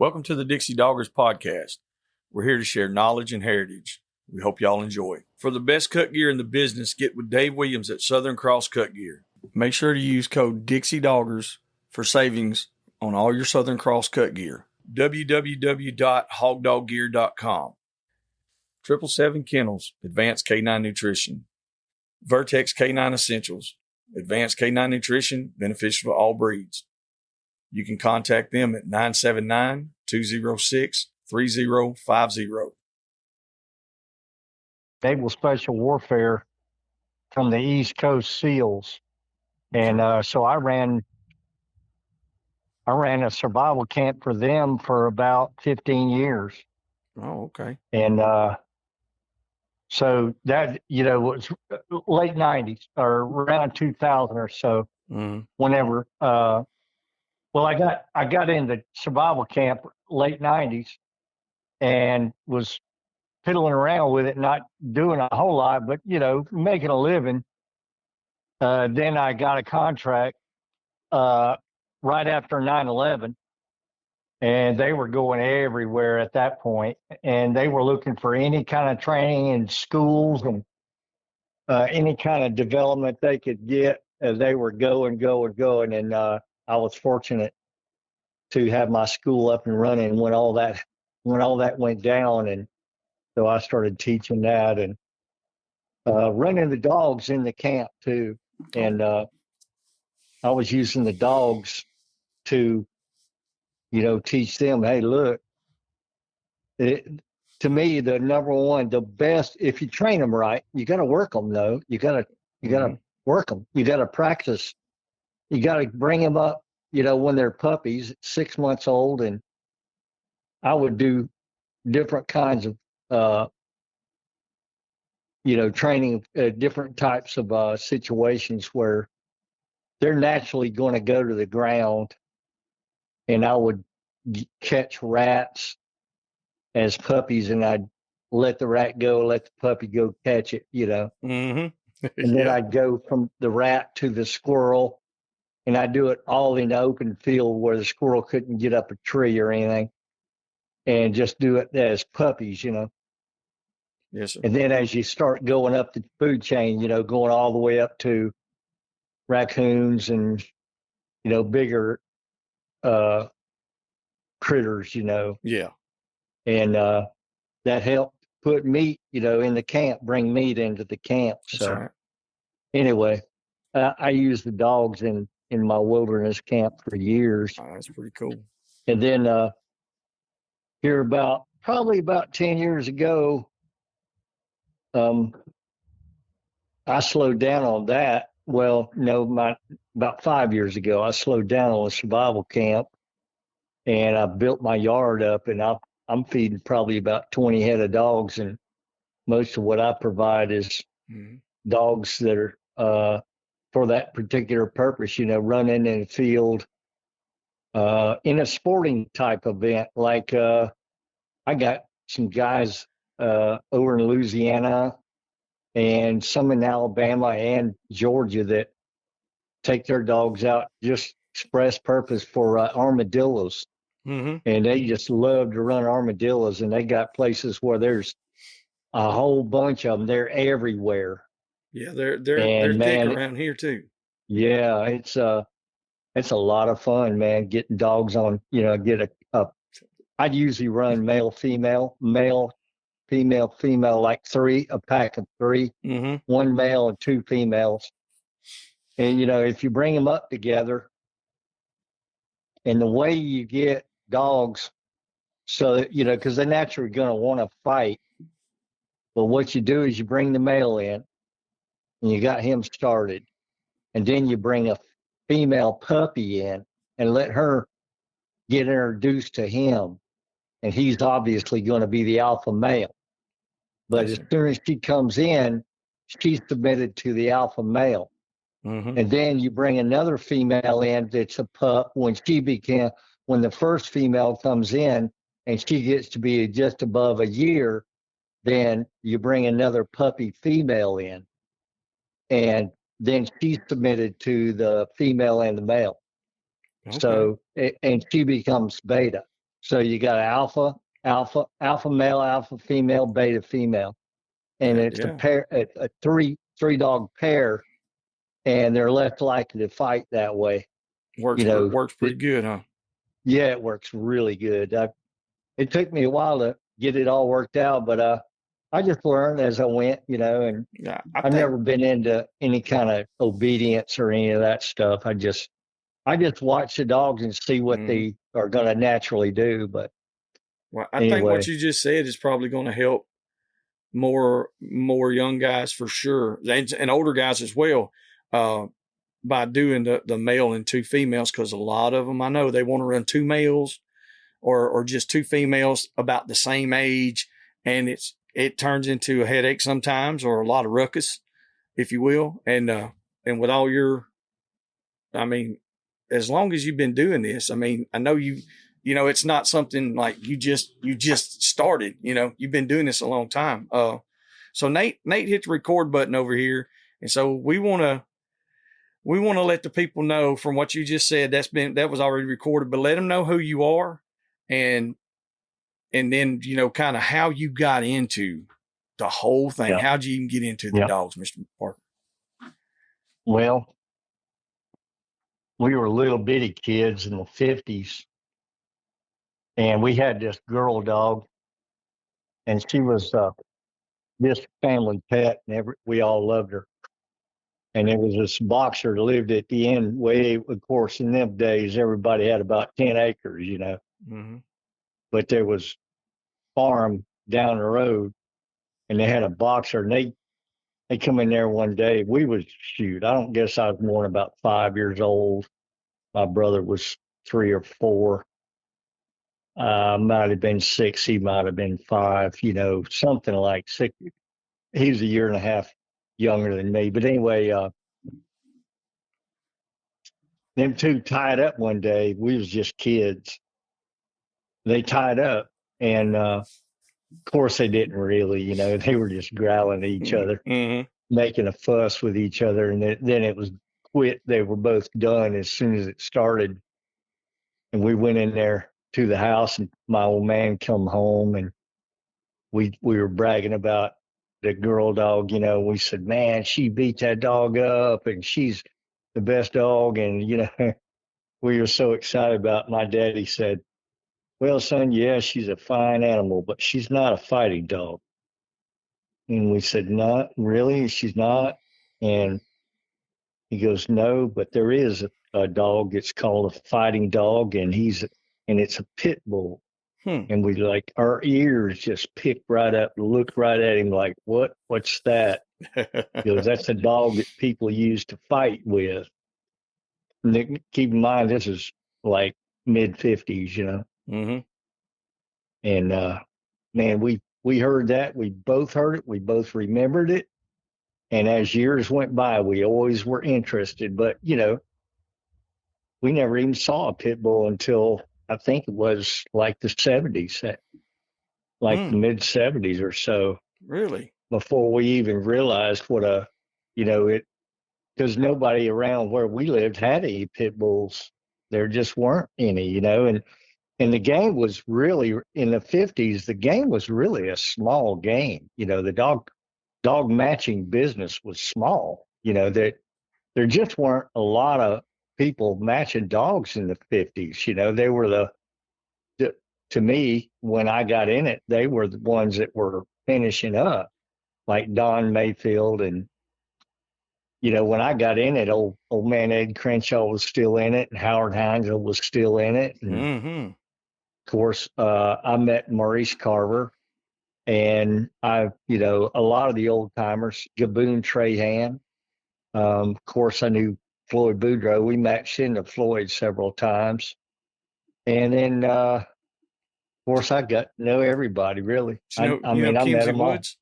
Welcome to the Dixie Doggers podcast. We're here to share knowledge and heritage. We hope y'all enjoy. For the best cut gear in the business, get with Dave Williams at Southern Cross Cut Gear. Make sure to use code Dixie Doggers for savings on all your Southern Cross cut gear. www.hogdoggear.com. 777 Kennels, Advanced K9 Nutrition. Vertex K9 Essentials, Advanced K9 Nutrition, beneficial to all breeds. You can contact them at 979-206-3050. Naval Special Warfare from the East Coast SEALs. And so I ran a survival camp for them for about 15 years. Oh, okay. And so that, was late 90s or around 2000 or so, whenever. Well, I got into survival camp late 90s and was fiddling around with it, not doing a whole lot, but, making a living. Then I got a contract right after 9/11, and they were going everywhere at that point, and they were looking for any kind of training in schools and any kind of development they could get. They were going, and I was fortunate to have my school up and running when all that went down, and so I started teaching that and running the dogs in the camp too, and I was using the dogs to, teach them, hey, look, to me, the number one, the best, if you train them right, you got to work them though. You got to work them. You got to practice. You got to bring them up, when they're puppies, 6 months old. And I would do different kinds of, training, different types of situations where they're naturally going to go to the ground. And I would catch rats as puppies, and I'd let the rat go, let the puppy go catch it, And then I'd go from the rat to the squirrel, and I'd do it all in the open field where the squirrel couldn't get up a tree or anything, and just do it as puppies, Yes, sir. And then as you start going up the food chain, going all the way up to raccoons and, bigger critters, Yeah. And that helped put meat, in the camp, bring meat into the camp. That's So right. anyway, I used the dogs in my wilderness camp for years. Oh, that's pretty cool. And then here probably about 10 years ago, I slowed down on that. Well, no, about 5 years ago, I slowed down on a survival camp, and I built my yard up, and I'm feeding probably about 20 head of dogs, and most of what I provide is dogs that are for that particular purpose, running in the field in a sporting type event. Like I got some guys over in Louisiana and some in Alabama and Georgia that take their dogs out just express purpose for armadillos. And they just love to run armadillos, and they got places where there's a whole bunch of them. They're everywhere. Yeah, they're thick around here too. Yeah, it's a lot of fun, man. Getting dogs on, get I'd usually run male, female, like a pack of 3, one male and 2 females. And, if you bring them up together, and the way you get dogs, so that, because they're naturally going to want to fight. But what you do is you bring the male in, and you got him started. And then you bring a female puppy in and let her get introduced to him. And he's obviously going to be the alpha male. But as soon as she comes in, she's submitted to the alpha male. And then you bring another female in that's a pup. When the first female comes in and she gets to be just above a year, then you bring another puppy female in. And then she's submitted to the female and the male. Okay. So, and she becomes beta. So you got alpha male, alpha female, beta female, and it's a Yeah. pair, a three dog pair, and they're less likely to fight that way. Works pretty good, huh? Yeah, it works really good. It took me a while to get it all worked out, but I just learned as I went, and Yeah, I've never been into any kind of obedience or any of that stuff. I just watch the dogs and see what they are going to naturally do. But well, I think what anyway, you just said is probably going to help more young guys for sure, and older guys as well, by doing the male and two females, because a lot of them I know they want to run two males or just two females about the same age, and it turns into a headache sometimes, or a lot of ruckus, if you will. And with all your, I mean, as long as you've been doing this, I mean, I know it's not something like you just started, you've been doing this a long time. So Nate hit the record button over here. And so we want to let the people know from what you just said, that was already recorded, but let them know who you are, and then, kind of how you got into the whole thing. yeah, How'd you even get into the yeah. dogs, Mr. Parker? Well, we were little bitty kids in the 50s, and we had this girl dog, and she was this family pet, and we all loved her. And there was this boxer that lived at the end way, of course, in them days, everybody had about 10 acres, Mm-hmm. but there was farm down the road, and they had a boxer, and they come in there one day. We was, shoot, I don't guess I was more than about 5 years old. My brother was 3 or 4. Might have been 6. He might have been 5, something like 6. He was a year and a half younger than me. But anyway, them two tied up one day. We was just kids. They tied up, and of course they didn't really, they were just growling at each other, Mm-hmm. making a fuss with each other, and then it was quit. They were both done as soon as it started. And we went in there to the house, and my old man come home, and we were bragging about the girl dog. We said, man, she beat that dog up, and she's the best dog. And we were so excited about it. My daddy said, well, son, yeah, she's a fine animal, but she's not a fighting dog. And we said, not really, she's not. And he goes, no, but there is a dog. It's called a fighting dog, and it's a pit bull. And we our ears just picked right up, looked right at him like, what's that? He goes, that's a dog that people use to fight with. And keep in mind, this is like mid 50s, Mm-hmm. And man, we heard that. We both heard it. We both remembered it. And as years went by, we always were interested. But, we never even saw a pit bull until I think it was like the 70s, like the mid 70s or so. Really? Before we even realized what because nobody around where we lived had any pit bulls. There just weren't any, and the game was really in the 50s. The game was really a small game. The dog matching business was small. That there just weren't a lot of people matching dogs in the 50s. They were to me, when I got in it, they were the ones that were finishing up, like Don Mayfield. And when I got in it, old man Ed Crenshaw was still in it, and Howard Heinzel was still in it. And of course, I met Maurice Carver, and a lot of the old timers, Gaboon Trahan. Of course, I knew Floyd Boudreaux. We matched into Floyd several times. And then, of course, I got to know everybody, really. I mean, I met Kimsey them all. Woods?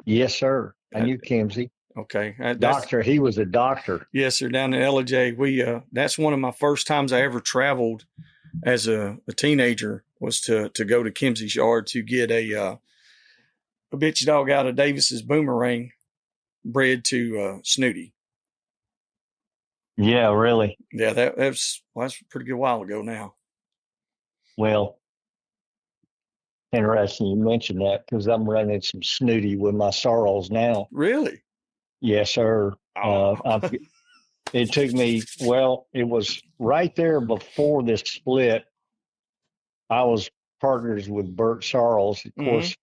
Yes, sir. I knew Kimsey. Okay. Doctor. He was a doctor. Yes, sir. Down in LJ, that's one of my first times I ever traveled as a teenager, was to go to Kimsey's yard to get a bitch dog out of Davis's Boomerang bred to Snooty. Yeah, really. Yeah, that's a pretty good while ago now. Well, interesting you mentioned that because I'm running some snooty with my sorrels now. Really? Yes, sir. Oh. It took me, well, it was right there before this split. I was partners with Bert Sarles. Of course,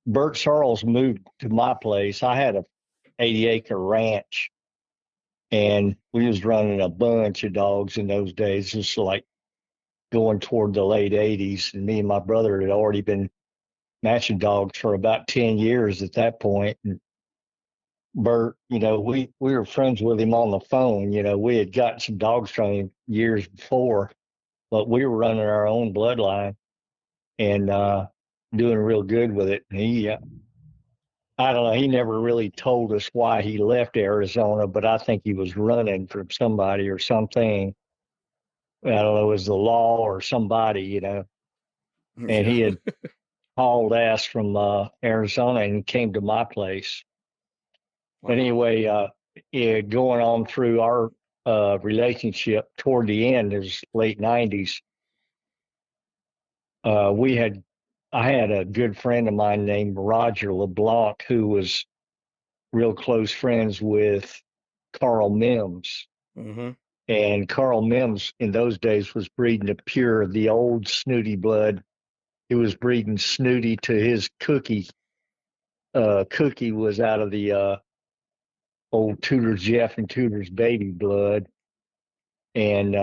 Bert Sarles moved to my place. I had a 80-acre ranch, and we was running a bunch of dogs in those days, just like going toward the late 80s. And me and my brother had already been matching dogs for about 10 years at that point. And Bert, we were friends with him on the phone. We had gotten some dogs from him years before, but we were running our own bloodline and doing real good with it. And I don't know, he never really told us why he left Arizona, but I think he was running from somebody or something. I don't know, it was the law or somebody, and he had hauled ass from Arizona and came to my place. Wow. But anyway, going on through our relationship toward the end, is late 90s, I had a good friend of mine named Roger LeBlanc who was real close friends with Carl Mims. Mm-hmm. And Carl Mims in those days was breeding the old snooty blood. He was breeding snooty to his Cookie. Cookie was out of the old Tudor's Jeff and Tudor's Baby blood. And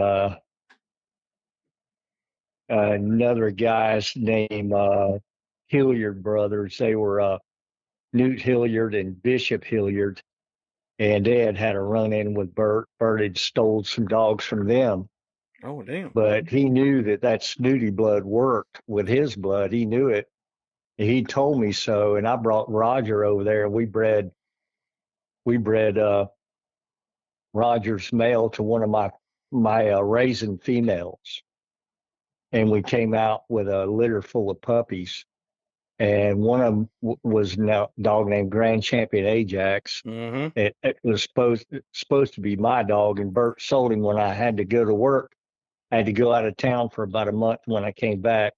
another guy's name, Hilliard brothers. They were Newt Hilliard and Bishop Hilliard. And they had a run-in with Bert. Bert had stole some dogs from them. Oh, damn. But he knew that snooty blood worked with his blood. He knew it. He told me so, and I brought Roger over there. We bred Roger's male to one of my raisin females, and we came out with a litter full of puppies. And one of them was a dog named Grand Champion Ajax. Mm-hmm. It was supposed to be my dog, and Bert sold him when I had to go to work. I had to go out of town for about a month. When I came back,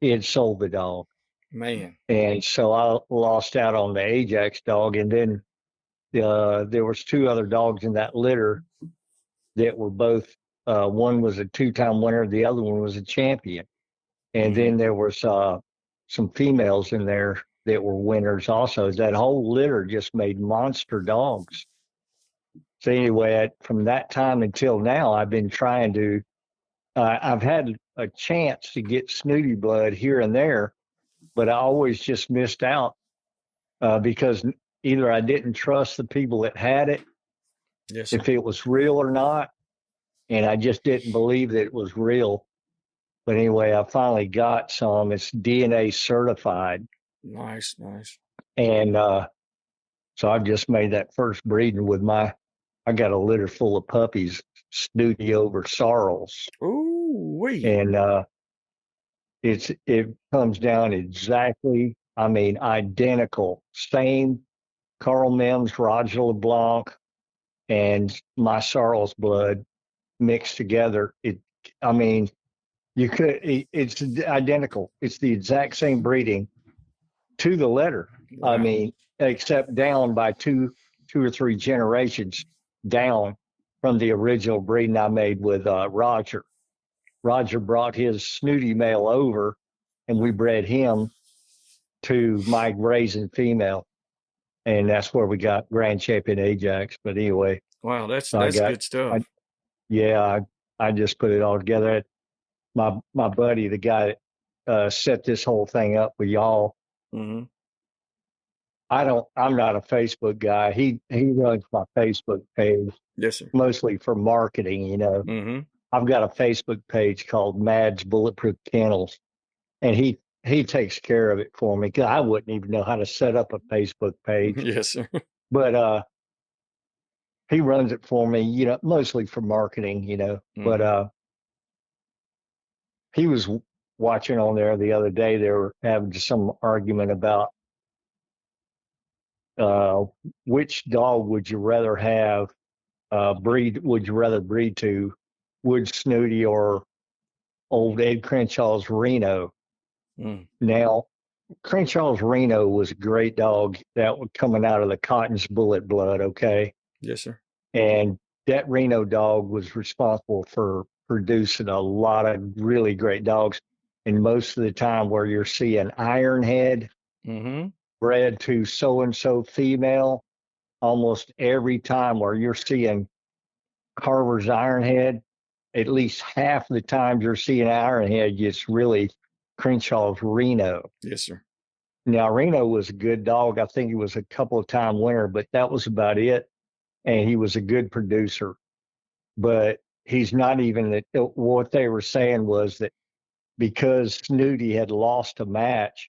he had sold the dog. Man. And so I lost out on the Ajax dog. And then there was two other dogs in that litter that were both, one was a two-time winner, the other one was a champion. And then there was some females in there that were winners also. That whole litter just made monster dogs. So anyway, from that time until now, I've been trying to, I've had a chance to get snooty blood here and there, but I always just missed out because either I didn't trust the people that had it, yes, if it was real or not, and I just didn't believe that it was real. But anyway, I finally got some. It's DNA certified. Nice. And so I've just made that first breeding with I got a litter full of puppies, snooty over sorrels. Ooh, wee. And it comes down exactly, identical. Same Carl Mims, Roger LeBlanc, and my sorrel's blood mixed together. It's identical. It's the exact same breeding to the letter. Wow. Except down by two or three generations down from the original breeding I made with Roger. Roger brought his snooty male over, and we bred him to my raisin female, and that's where we got Grand Champion Ajax. But anyway, wow, that's good stuff. I just put it all together. My buddy, the guy that set this whole thing up with y'all. Mm-hmm. I'm not a Facebook guy. He runs my Facebook page. Yes, sir. Mostly for marketing, Mm-hmm. I've got a Facebook page called Mad's Bulletproof Kennels, and he takes care of it for me because I wouldn't even know how to set up a Facebook page. Yes, sir. But he runs it for me, mostly for marketing, Mm-hmm. But he was watching on there the other day. They were having some argument about which dog would you rather have would you rather breed to, Wood Snooty or old Ed Crenshaw's Reno? Now, Crenshaw's Reno was a great dog that was coming out of the Cotton's Bullet Blood, okay? Yes, sir. And that Reno dog was responsible for producing a lot of really great dogs. And most of the time where you're seeing Ironhead bred to so-and-so female, almost every time where you're seeing Carver's Ironhead, at least half the times you're seeing Ironhead, it's really Crenshaw's Reno. Yes, sir. Now, Reno was a good dog. I think he was a couple of time winner, but that was about it. And he was a good producer. But he's not even what they were saying was that because Snooty had lost a match,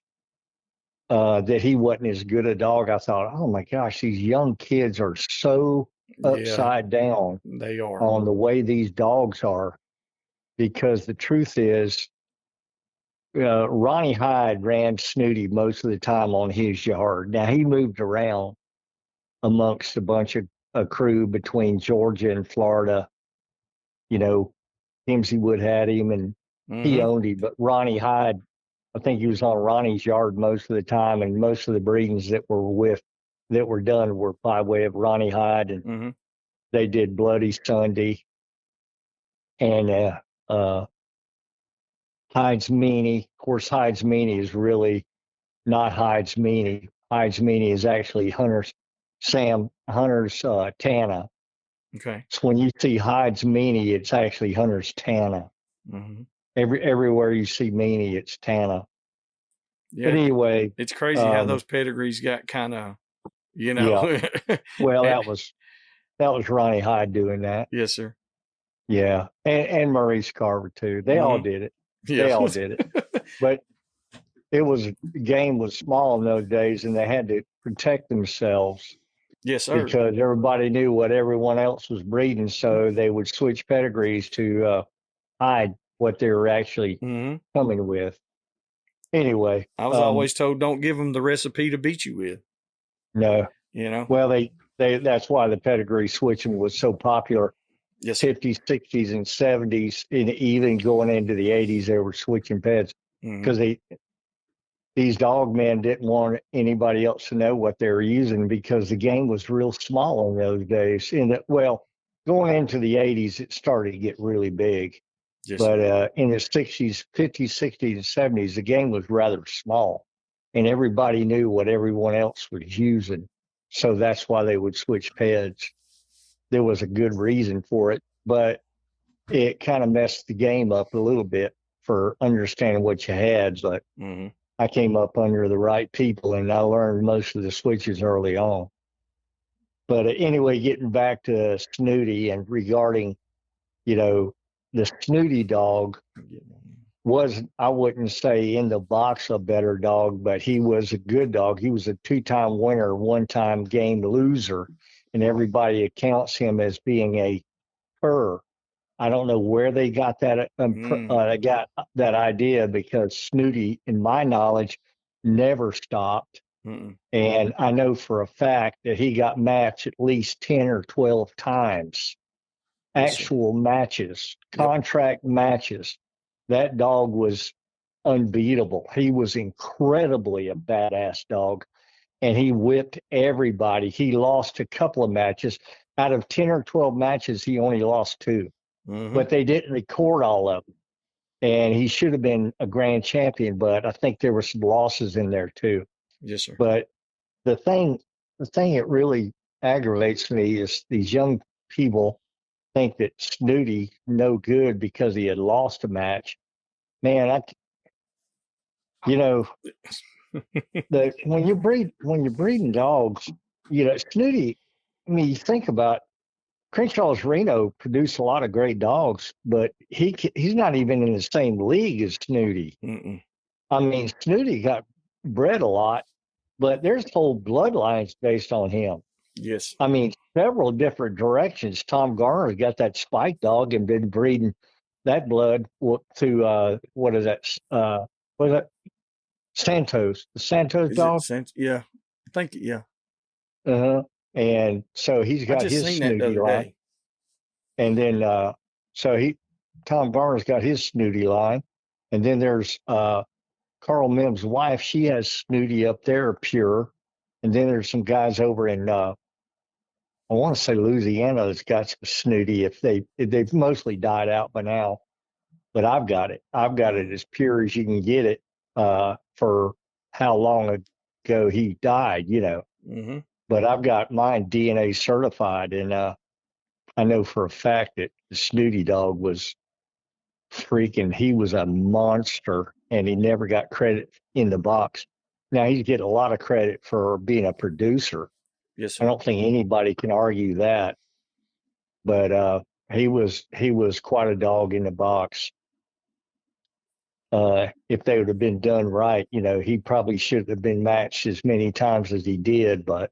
that he wasn't as good a dog. I thought, oh my gosh, these young kids are so upside down. They are on the way these dogs are. Because the truth is, Ronnie Hyde ran Snooty most of the time on his yard. Now, he moved around amongst a bunch of a crew between Georgia and Florida. You know, Himsey Wood had him and he owned him. But Ronnie Hyde, I think he was on Ronnie's yard most of the time. And most of the breedings that were done were by way of Ronnie Hyde. And they did Bloody Sunday and Hyde's Meanie. Of course, Hyde's Meanie is really not Hyde's Meanie. Hyde's Meanie is actually Hunter's Tana. Okay. So when you see Hyde's Meanie, it's actually Hunter's Tana. Everywhere you see Meanie, it's Tana. Yeah. But anyway, it's crazy how those pedigrees got kind of, Yeah. Well, that was Ronnie Hyde doing that. Yes, sir. Yeah, and Maurice Carver too. They all did it. Yeah. They all did it. But the game was small in those days, and they had to protect themselves. Yes, sir. Because everybody knew what everyone else was breeding, so they would switch pedigrees to hide what they were actually coming with. Anyway, I was always told, don't give them the recipe to beat you with. No. Well, they that's why the pedigree switching was so popular. Yes, 50s, 60s, and 70s, and even going into the 80s, they were switching pets because these dog men didn't want anybody else to know what they were using because the game was real small in those days. Going into the 80s, it started to get really big. Yes, but in the 60s, 50s, 60s, and 70s, the game was rather small, and everybody knew what everyone else was using. So that's why they would switch peds. There was a good reason for it, but it kind of messed the game up a little bit for understanding what you had. But I came up under the right people, and I learned most of the switches early on. But anyway, getting back to Snooty and regarding, the Snooty dog I wouldn't say in the box a better dog, but he was a good dog. He was a 2-time winner, 1-time game loser, and everybody accounts him as being a cur. I don't know where they got that idea because Snooty, in my knowledge, never stopped. And I know for a fact that he got matched at least 10 or 12 times. Actual matches, contract matches. That dog was unbeatable. He was incredibly a badass dog, and he whipped everybody. He lost a couple of matches. Out of 10 or 12 matches, he only lost 2. But they didn't record all of them. And he should have been a grand champion, but I think there were some losses in there too. Yes, sir. But the thing that really aggravates me is these young people think that Snooty no good because he had lost a match. Man, when you're breeding dogs, Snooty. I mean, you think about Crenshaw's Reno produced a lot of great dogs, but he's not even in the same league as Snooty. I mean, Snooty got bred a lot, but there's whole bloodlines based on him. Yes. I mean, several different directions. Tom Garner's got that Spike dog and been breeding that blood to what is that? What is that? Santos. The Santos dog? Yeah. I think, yeah. And so he's got his Snooty line. And then Tom Garner's got his Snooty line. And then there's Carl Mims' wife, she has Snooty up there, pure. And then there's some guys over in, I want to say Louisiana that's got some Snooty. They've mostly died out by now, but I've got it. I've got it as pure as you can get it for how long ago he died, Mm-hmm. But I've got mine DNA certified, and I know for a fact that the Snooty dog was he was a monster, and he never got credit in the box. Now he's getting a lot of credit for being a producer. Yes, I sir. don't think anybody can argue that, but he was quite a dog in the box. If they would have been done right, he probably should have been matched as many times as he did, but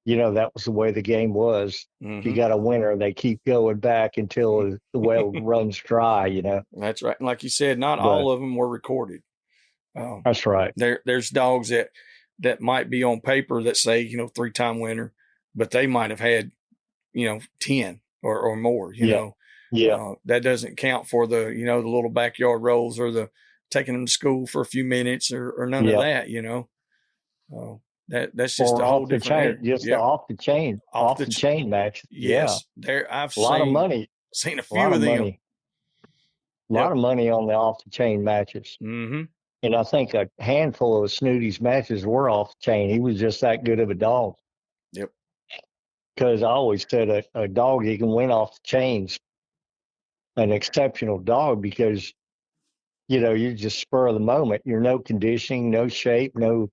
that was the way the game was. If you got a winner, they keep going back until the well runs dry, That's right. And like you said, not But all of them were recorded. That's right. There's dogs that might be on paper that say, 3-time winner, but they might have had, 10 or more, Yeah. That doesn't count for the, the little backyard rolls or the taking them to school for a few minutes or none of that, that's just or a whole off the different chain, area. just the off the chain match. Yes. I've A lot of money. seen a A few lot of of them. money. A lot of money on the off the chain matches. Mm-hmm. And I think a handful of Snooty's matches were off the chain. He was just that good of a dog. Yep. Because I always said a dog he can win off the chains, an exceptional dog, because you just spur of the moment. You're no conditioning, no shape, no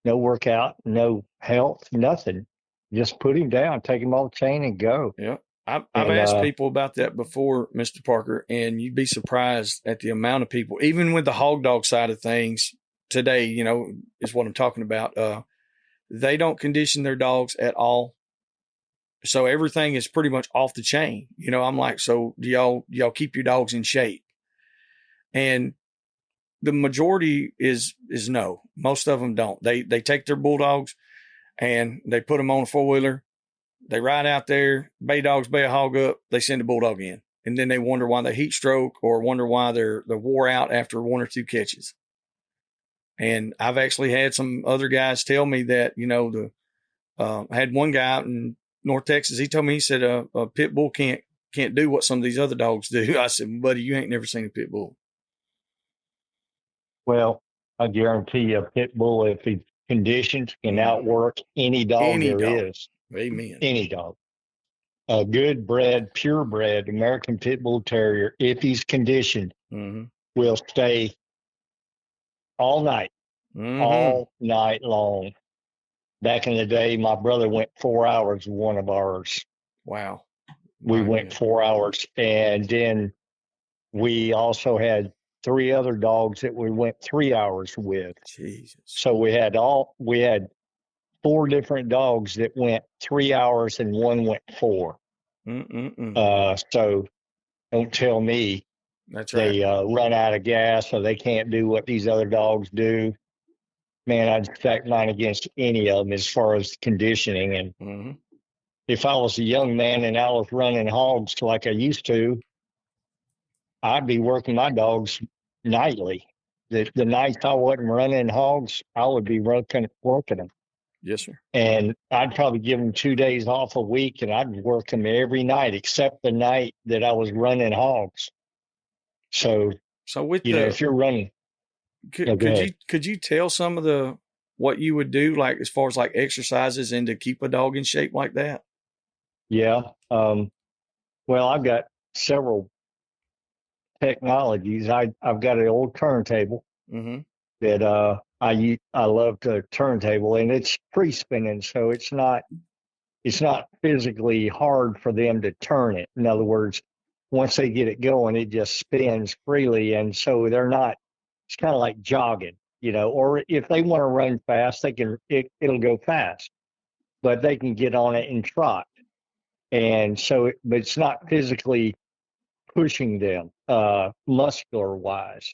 workout, no health, nothing. Just put him down, take him off the chain, and go. Yeah. I've asked people about that before, Mr. Parker, and you'd be surprised at the amount of people, even with the hog dog side of things today, is what I'm talking about. They don't condition their dogs at all. So everything is pretty much off the chain. I'm like, so do y'all keep your dogs in shape? And the majority is no. Most of them don't. They take their bulldogs and they put them on a 4-wheeler. They ride out there, bay dogs bay a hog up, they send a bulldog in. And then they wonder why they heat stroke or wonder why they're wore out after 1 or 2 catches. And I've actually had some other guys tell me that, I had one guy out in North Texas. He told me, he said, a pit bull can't do what some of these other dogs do. I said, buddy, you ain't never seen a pit bull. Well, I guarantee you a pit bull, if he's conditioned, can outwork any dog there is. Amen. Any dog. A good bred, purebred American Pit Bull Terrier, if he's conditioned, will stay all night, all night long. Back in the day, my brother went 4 hours with one of ours. Wow. We went 4 hours. And then we also had 3 other dogs that we went 3 hours with. Jesus. So we had 4 different dogs that went 3 hours and one went 4. So don't tell me that's right. They run out of gas or they can't do what these other dogs do. Man, I'd stack mine against any of them as far as conditioning. And if I was a young man and I was running hogs like I used to, I'd be working my dogs nightly. The nights I wasn't running hogs, I would be working them. Yes, sir. And I'd probably give them 2 days off a week, and I'd work them every night except the night that I was running hogs. So with if you're running, could you tell some of what you would do, like as far as like exercises and to keep a dog in shape like that? Yeah. Well, I've got several technologies. I've got an old turntable that I love to turntable, and it's free spinning, so it's not physically hard for them to turn it. In other words, once they get it going, it just spins freely, and so they're not. It's kind of like jogging, Or if they want to run fast, they can. It'll go fast, but they can get on it and trot, and so. But it's not physically pushing them, muscular wise.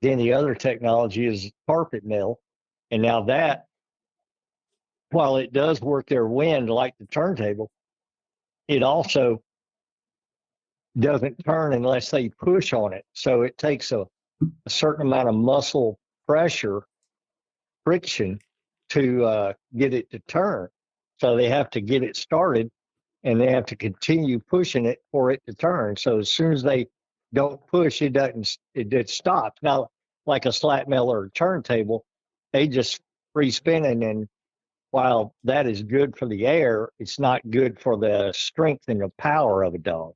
Then the other technology is carpet mill. And now that, while it does work their wind like the turntable, it also doesn't turn unless they push on it. So it takes a a certain amount of muscle pressure, friction to get it to turn. So they have to get it started and they have to continue pushing it for it to turn. So as soon as they don't push, it stops. Now, like a slat mill or a turntable, they just free spinning. And while that is good for the air, it's not good for the strength and the power of a dog.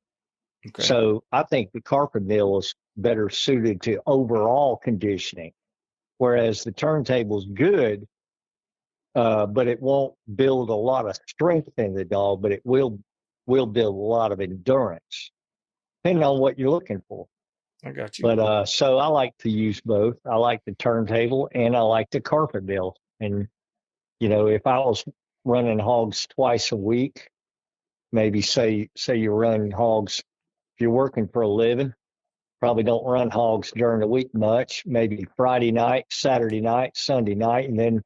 Okay. So I think the carpet mill is better suited to overall conditioning, whereas the turntable's good, but it won't build a lot of strength in the dog, but it will build a lot of endurance, depending on what you're looking for. I got you. But so I like to use both. I like the turntable and I like the carpet mill. And if I was running hogs twice a week, maybe say you're running hogs, if you're working for a living, probably don't run hogs during the week much. Maybe Friday night, Saturday night, Sunday night, and then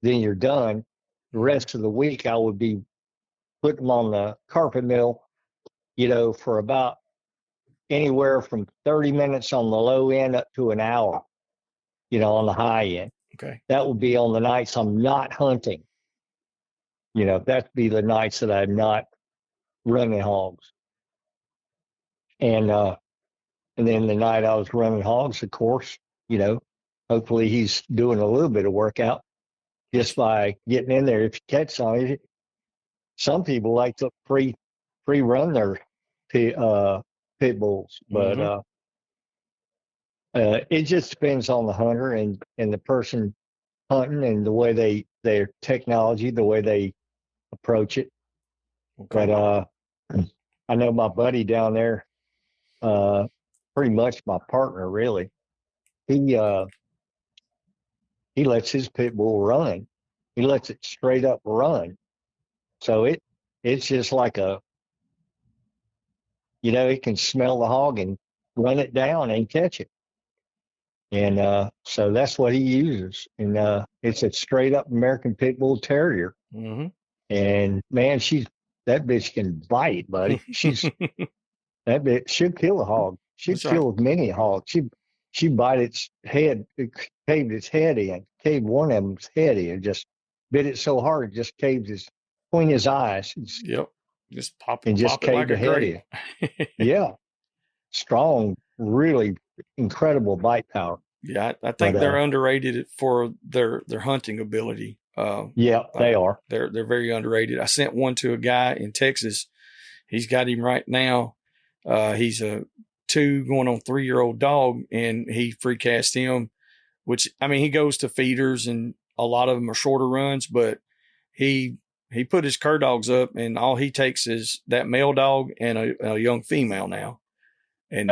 you're done. The rest of the week, I would be putting them on the carpet mill, for about anywhere from 30 minutes on the low end up to an hour, on the high end. Okay. That would be on the nights I'm not hunting. That'd be the nights that I'm not running hogs. And then the night I was running hogs, of course, hopefully he's doing a little bit of workout just by getting in there. If you catch some, some people like to free run their pit bulls, but it just depends on the hunter and the person hunting and the way their technology, the way they approach it. Okay. But I know my buddy down there, pretty much my partner, really. He lets his pit bull run. He lets it straight up run. So it's just like it can smell the hog and run it down and catch it. And so that's what he uses. And it's a straight up American Pit Bull Terrier. Mm-hmm. And man, that bitch can bite, buddy. That bitch, she'll kill a hog. She'll kill many hogs. She bite its head, caved its head in, caved one of them's head in, just bit it so hard it just caved between his eyes. Yep. Just pop and just it like a head grape. in. Yeah. Strong, really incredible bite power. Yeah, I think they're underrated for their hunting ability. Yeah, they are. They're very underrated. I sent one to a guy in Texas. He's got him right now. He's a 2 going on 3-year-old dog, and he free cast him, which, I mean, he goes to feeders and a lot of them are shorter runs, but he put his cur dogs up and all he takes is that male dog and a young female now. And,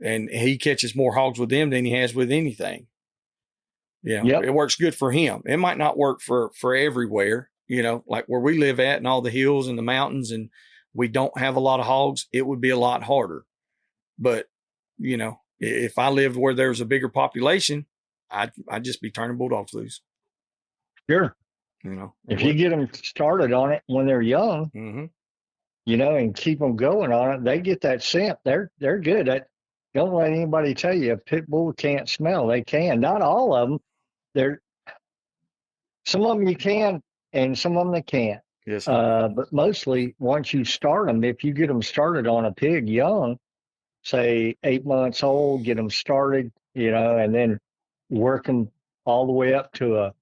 and he catches more hogs with them than he has with anything. It works good for him. It might not work for everywhere, like where we live at and all the hills and the mountains, and we don't have a lot of hogs. It would be a lot harder. But, if I lived where there's a bigger population, I'd just be turning bulldogs loose. Sure. If you get them started on it when they're young, and keep them going on it, they get that scent. They're good. Don't let anybody tell you a pit bull can't smell. They can. Not all of them. Some of them you can, and some of them they can't. Yes. But mostly, once you start them, if you get them started on a pig young, say 8 months old, get them started, and then work them all the way up to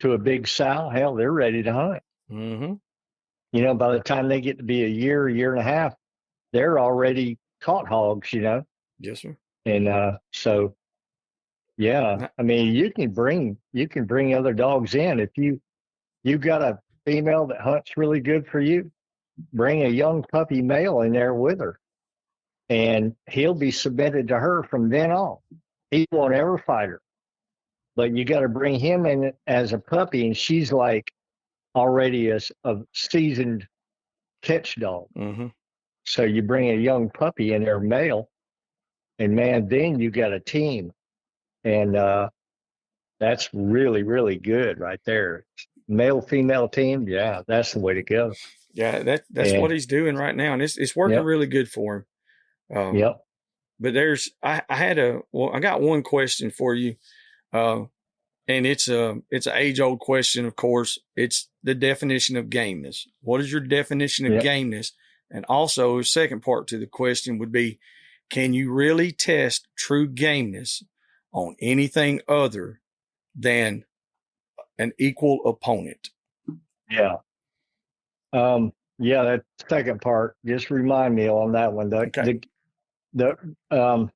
a big sow. Hell, they're ready to hunt. Mm-hmm. By the time they get to be a year and a half, they're already caught hogs. Yes, sir. And so, yeah, I mean, you can bring other dogs in if you got a female that hunts really good for you. Bring a young puppy male in there with her, and he'll be submitted to her from then on. He won't ever fight her, but you got to bring him in as a puppy, and she's like already a seasoned catch dog. Mm-hmm. So you bring a young puppy in there, male, and man, then you got a team, and that's really, really good right there. Male female team, yeah, that's the way to go. Yeah, that's what he's doing right now, and it's working really good for him. Yep. But I got one question for you. And it's an age old question, of course. It's the definition of gameness. What is your definition of gameness? And also, the second part to the question would be, can you really test true gameness on anything other than an equal opponent? Yeah. Yeah, that second part, just remind me on that one. The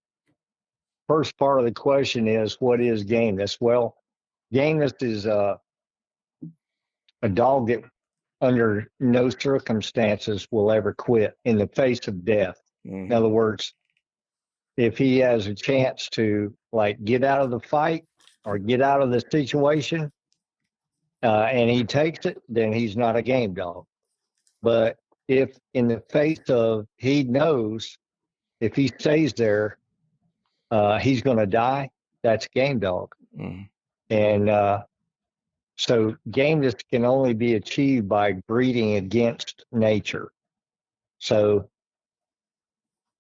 first part of the question is, what is gameness? Well, gameness is a dog that under no circumstances will ever quit in the face of death. In other words, if he has a chance to like get out of the fight or get out of the situation, and he takes it, then he's not a game dog. But if in the face of, he knows if he stays there, he's going to die, that's game dog. And so gameness can only be achieved by breeding against nature. So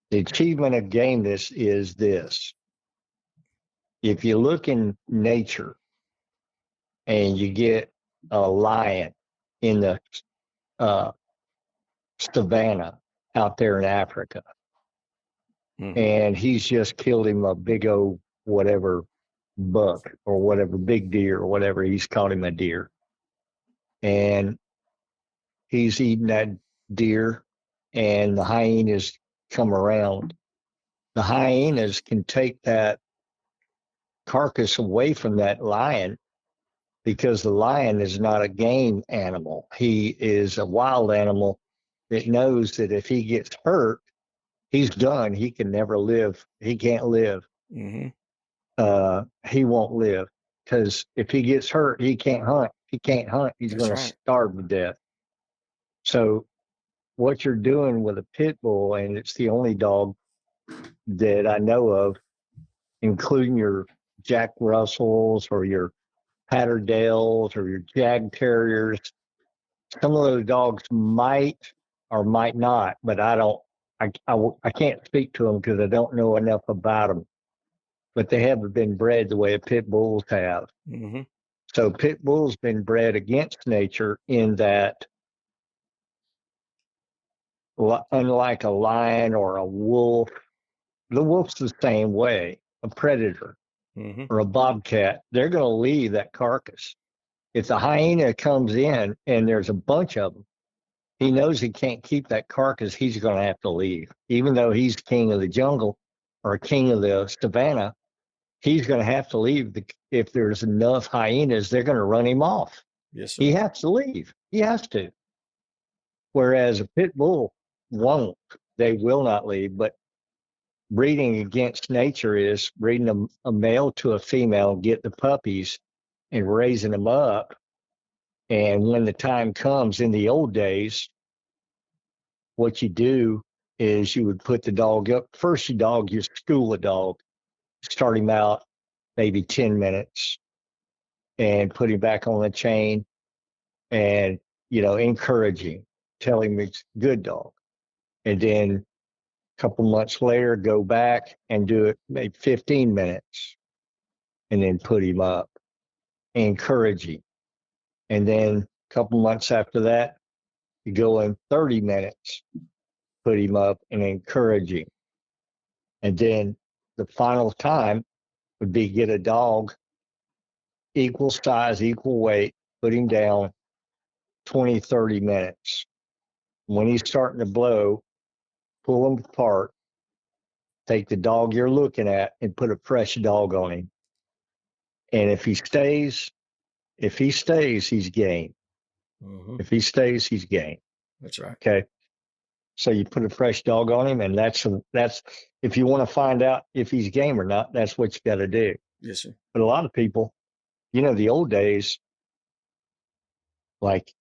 the achievement of gameness is this. If you look in nature and you get a lion in the savannah out there in Africa, and he's just killed him a big old whatever buck or whatever, big deer or whatever, he's caught him a deer. And he's eating that deer, and the hyenas come around. The hyenas can take that carcass away from that lion because the lion is not a game animal. He is a wild animal that knows that if he gets hurt, he's done. He can never live. He can't live. He won't live because if he gets hurt, he can't hunt. He can't hunt. He's going to starve to death. So what you're doing with a pit bull, and it's the only dog that I know of, including your Jack Russells or your Patterdales or your Jag Terriers. Some of those dogs might or might not, but I can't speak to them because I don't know enough about them. But they haven't been bred the way pit bulls have. So pit bull's been bred against nature in that, unlike a lion or a wolf, the wolf's the same way, a predator or a bobcat, they're going to leave that carcass. If the hyena comes in and there's a bunch of them, he knows he can't keep that carcass, he's going to have to leave. Even though he's king of the jungle or king of the savannah, he's going to have to leave. If there's enough hyenas, they're going to run him off. Yes, sir. He has to leave. He has to. Whereas a pit bull won't. They will not leave. But breeding against nature is breeding a male to a female, get the puppies and raising them up. And when the time comes, in the old days, what you do is you would put the dog up. First, you school a dog, start him out maybe 10 minutes and put him back on the chain and, encourage him, tell him it's a good dog. And then a couple months later, go back and do it maybe 15 minutes and then put him up, encourage him. And then a couple months after that, you go in 30 minutes, put him up and encourage him. And then the final time would be get a dog equal size, equal weight, put him down 20, 30 minutes. When he's starting to blow, pull him apart, take the dog you're looking at and put a fresh dog on him. And if he stays, he's game. If he stays, he's game. That's right. Okay. So you put a fresh dog on him, and that's if you want to find out if he's game or not, that's what you got to do. Yes, sir. But a lot of people, the old days, like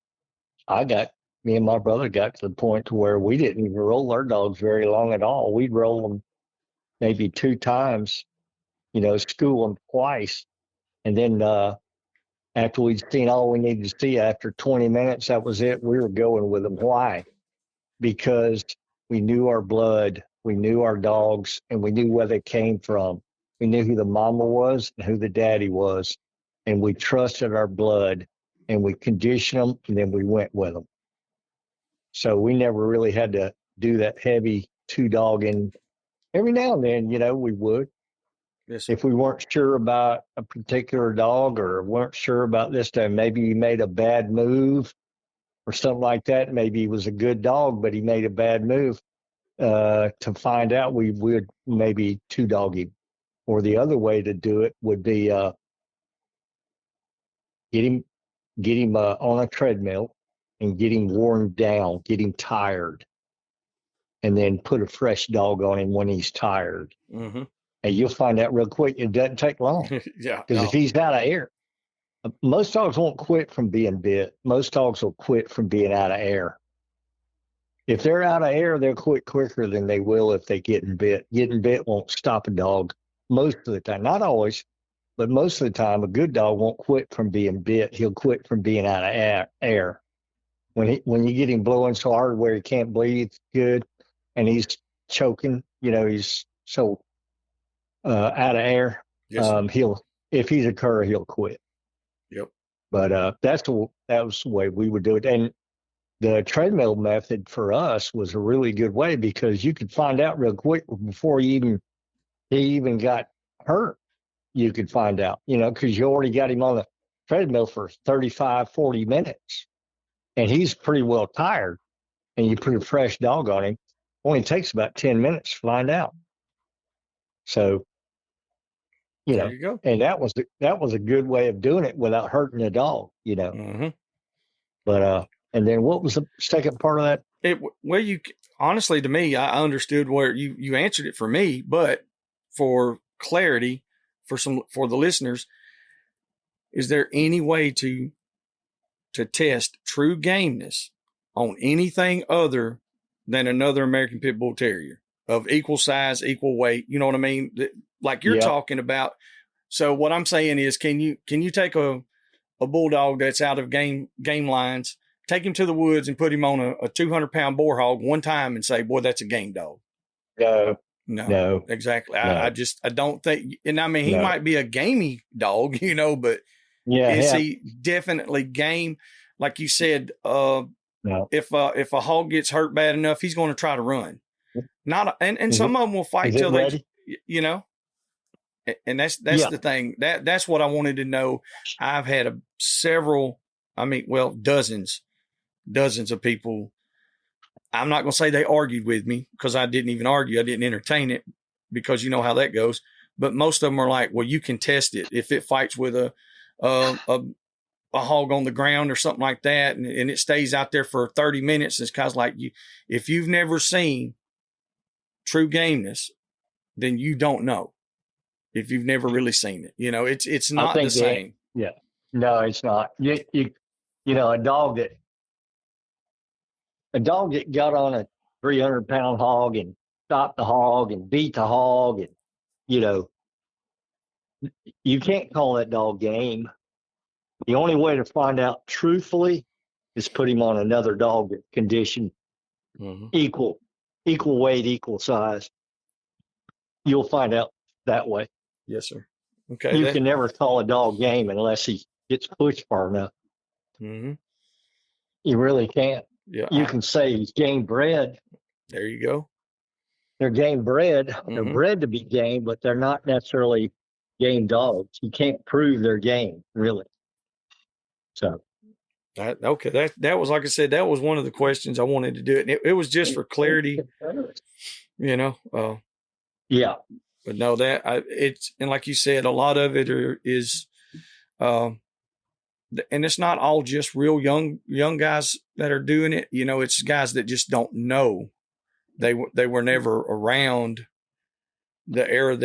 me and my brother got to the point to where we didn't even roll our dogs very long at all. We'd roll them maybe 2 times, school them twice. And then after we'd seen all we needed to see, after 20 minutes, that was it. We were going with them. Why? Because we knew our blood, we knew our dogs, and we knew where they came from. We knew who the mama was and who the daddy was, and we trusted our blood, and we conditioned them, and then we went with them. So we never really had to do that heavy two dogging. Every now and then, we would. Yes, If we weren't sure about a particular dog or weren't sure about this time, maybe he made a bad move or something like that. Maybe he was a good dog, but he made a bad move. To find out, we would maybe two dog him. Or the other way to do it would be get him on a treadmill and get him worn down, get him tired, and then put a fresh dog on him when he's tired. Mm-hmm. And you'll find out real quick. It doesn't take long. Yeah. Because if he's out of air, most dogs won't quit from being bit. Most dogs will quit from being out of air. If they're out of air, they'll quit quicker than they will if they getting bit. Getting bit won't stop a dog most of the time. Not always, but most of the time, a good dog won't quit from being bit. He'll quit from being out of air. When you get him blowing so hard where he can't breathe good, and he's choking, he's so out of air. Yes, if he's a cur, he'll quit. Yep. But that was the way we would do it. And the treadmill method for us was a really good way because you could find out real quick before he even got hurt. You could find out, because you already got him on the treadmill for 35, 40 minutes. And he's pretty well tired. And you put a fresh dog on him. Only takes about 10 minutes to find out. So, there you go. And that was a good way of doing it without hurting the dog, Mm-hmm. But and then what was the second part of that? You honestly, to me, I understood where you answered it for me, but for clarity, for the listeners, is there any way to test true gameness on anything other than another American Pit Bull Terrier of equal size, equal weight? You know what I mean? Like you're talking about. So what I'm saying is, can you take a bulldog that's out of game lines, take him to the woods and put him on a 200-pound boar hog one time and say, boy, that's a game dog? No, exactly. No. I don't think, and I mean, he might be a gamey dog, but is he definitely game? Like you said, no. If a hog gets hurt bad enough, he's going to try to run. And some of them will fight till they, and that's the thing. That's what I wanted to know. I've had dozens of people. I'm not going to say they argued with me because I didn't even argue. I didn't entertain it because you know how that goes. But most of them are like, well, you can test it. If it fights with a hog on the ground or something like that, and it stays out there for 30 minutes, it's kind of like if you've never seen true gameness, then you don't know. If you've never really seen it, it's not the same. No, it's not. A dog that got on a 300-pound hog and stopped the hog and beat the hog, and you can't call that dog game. The only way to find out truthfully is put him on another dog that's conditioned equal weight, equal size. You'll find out that way. Yes, sir. Okay. You can never call a dog game unless he gets pushed far enough. Mm-hmm. You really can't. Yeah. You can say he's game bred. There you go. They're game bred. Mm-hmm. They're bred to be game, but they're not necessarily game dogs. You can't prove their game, really. So. That was, like I said, that was one of the questions I wanted to do. And it was just for clarity, yeah. But no, and like you said, a lot of it is, and it's not all just real young guys that are doing it. It's guys that just don't know. They were never around the era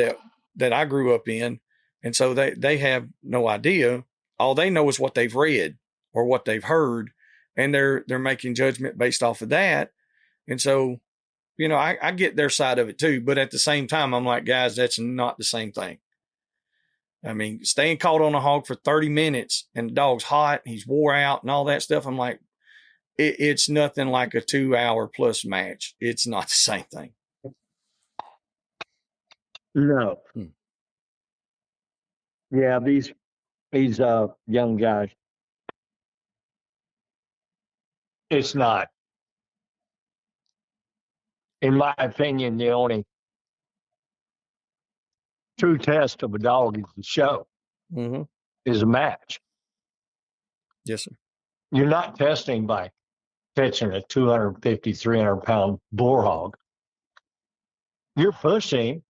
that I grew up in. And so they have no idea. All they know is what they've read or what they've heard, and they're making judgment based off of that. And so, I get their side of it too, but at the same time, I'm like, guys, that's not the same thing. I mean, staying caught on a hog for 30 minutes and the dog's hot, he's wore out and all that stuff. I'm like, it's nothing like a 2-hour plus match. It's not the same thing. No. Yeah, these young guys. It's not. In my opinion, the only true test of a dog is the show, is a match. Yes, sir. You're not testing by catching a 250, 300-pound boar hog. You're pushing,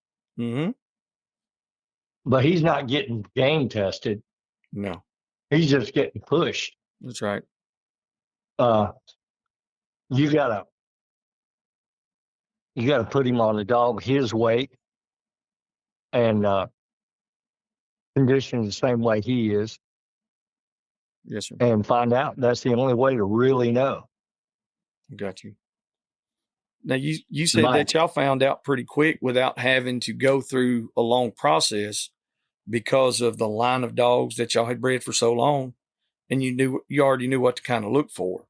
but he's not getting game tested. No. He's just getting pushed. That's right. You gotta put him on the dog his weight and condition the same way he is. Yes, sir. And find out. That's the only way to really know. Got you. Now, you said that y'all found out pretty quick without having to go through a long process because of the line of dogs that y'all had bred for so long, and you already knew what to kind of look for.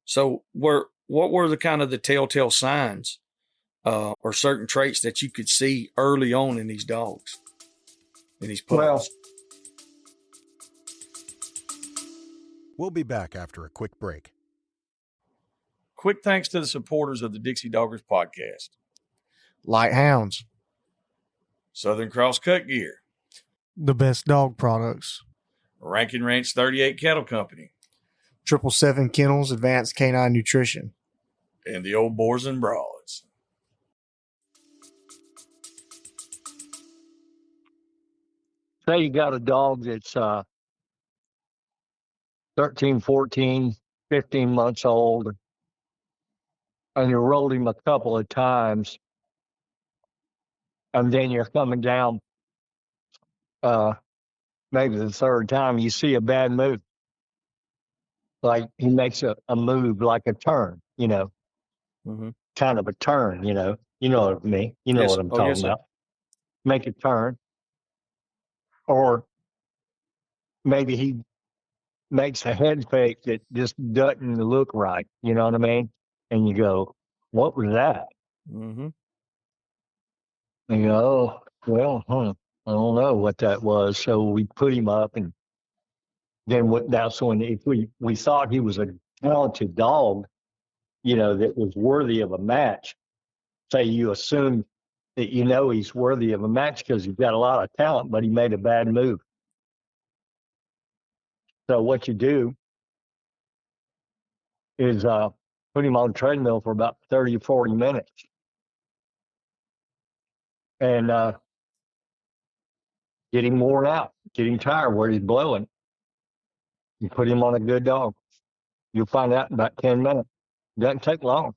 So, what were the kind of the telltale signs or certain traits that you could see early on in these dogs, in these pups? Well, we'll be back after a quick break. Quick thanks to the supporters of the Dixie Doggers podcast. Light Hounds, Southern Cross Cut Gear, the best dog products, Rankin Ranch 38 Cattle Company, 777 Kennels Advanced Canine Nutrition, and the old Boars N Broads. say you got a dog that's 13, 14, 15 months old, and you rolled him a couple of times, and then you're coming down maybe the third time, you see a bad move. Like he makes a move like a turn, kind of a turn, you know what I mean? You know Yes. what I'm talking about. Make a turn. Or maybe he makes a head fake that just doesn't look right, you know what I mean? And you go, what was that? And you go, oh, well, I don't know what that was. So we put him up, and then that's when if we thought he was a talented dog, that was worthy of a match. Say you assume that he's worthy of a match because he's got a lot of talent, but he made a bad move. So what you do is put him on a treadmill for about 30 or 40 minutes. And get him worn out, get him tired where he's blowing. You put him on a good dog. You'll find out in about 10 minutes. Doesn't take long.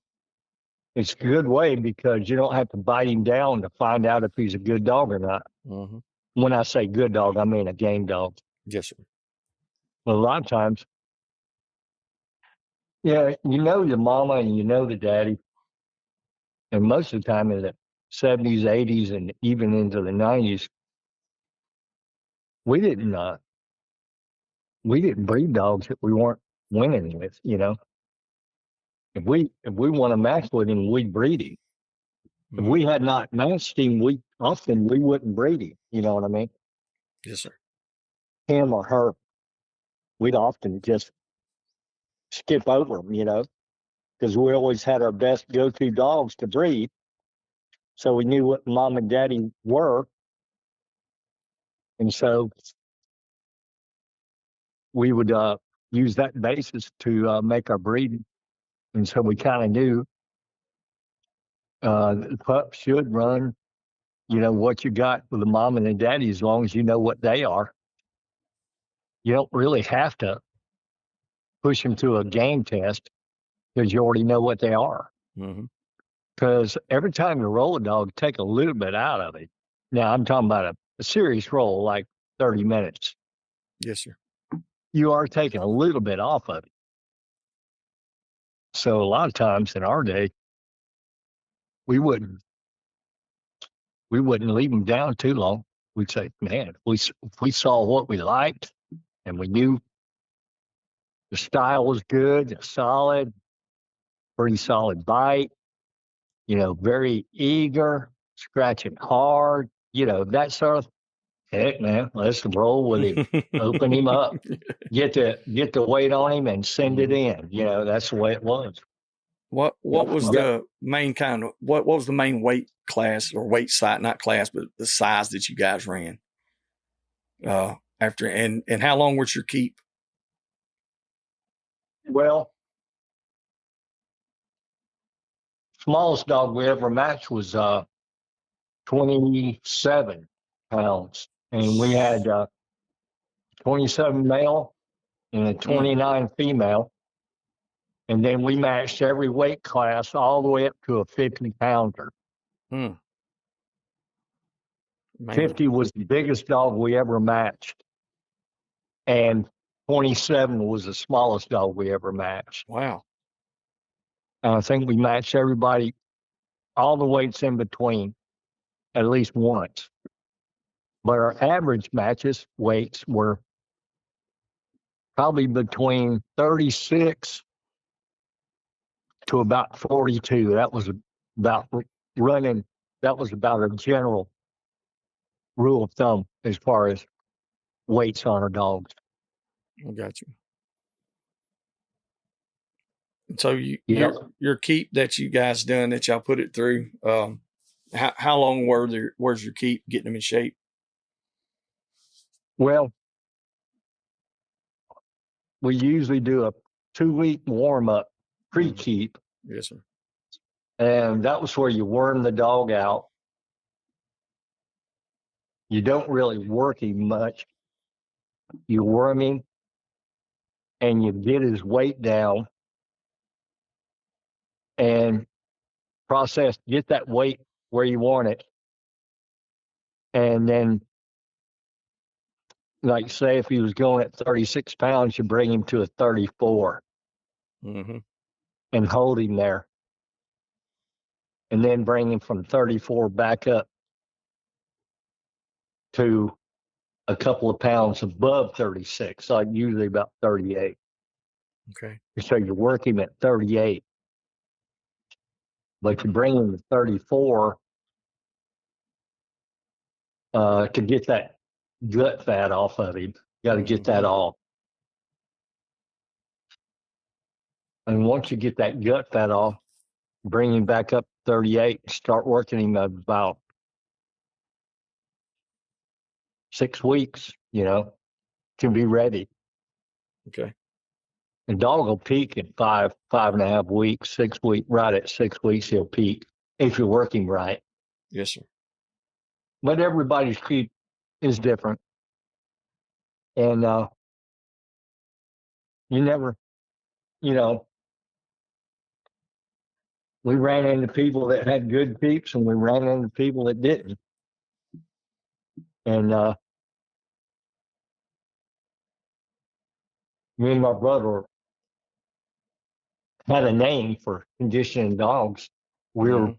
It's a good way because you don't have to bite him down to find out if he's a good dog or not. When I say good dog, I mean a game dog. Yes, sir. Well, a lot of times, the mama and the daddy. And most of the time in the 70s, 80s, and even into the 90s, we didn't breed dogs that we weren't winning with, If we want to match with him, we'd breed him. If we had not matched him, we wouldn't breed him. You know what I mean? Yes, sir. Him or her, we'd often just skip over them, because we always had our best go-to dogs to breed. So we knew what mom and daddy were. And so we would use that basis to make our breeding. And so we kind of knew the pup should run, what you got with the mom and the daddy, as long as you know what they are. You don't really have to push them to a game test because you already know what they are. Because every time you roll a dog, take a little bit out of it. Now, I'm talking about a serious roll, like 30 minutes. Yes, sir. You are taking a little bit off of it. So a lot of times in our day, we wouldn't leave them down too long. We'd say, man, if we saw what we liked and we knew The style was good, solid, pretty solid bite, very eager, scratching hard, that sort of, heck, man, let's roll with him, open him up, get the weight on him and send it in. That's the way it was. What was the main what was the main weight class or weight size, not class, but the size that you guys ran? After and how long was your keep? Well, smallest dog we ever matched was 27 pounds, and we had 27 male and a 29 female, and then we matched every weight class all the way up to a 50 pounder. 50 was the biggest dog we ever matched, and 27 was the smallest dog we ever matched. Wow. And I think we matched everybody, all the weights in between, at least once. But our average matches weights were probably between 36 to about 42. That was about running. That was about a general rule of thumb as far as weights on our dogs. I got you. So your keep that you guys done that y'all put it through, how long was your keep getting them in shape? Well, we usually do a 2-week warm-up pre-keep. Yes, sir. And that was where you worm the dog out. You don't really work him much. You worm him and you get his weight down and get that weight where you want it. And then, like, say if he was going at 36 pounds, you bring him to a 34 and hold him there. And then bring him from 34 back up to a couple of pounds above 36, like usually about 38. Okay. So you work him at 38, but you bring him to 34 to get that gut fat off of him. You got to get that off. And once you get that gut fat off, bring him back up to 38, start working him about 6 weeks, to be ready. Okay. The dog will peak in 5.5 weeks, 6 weeks. Right at 6 weeks, he'll peak if you're working right. Yes, sir. But everybody's keep is different, and you never, we ran into people that had good keeps, and we ran into people that didn't, and me and my brother had a name for conditioning dogs. We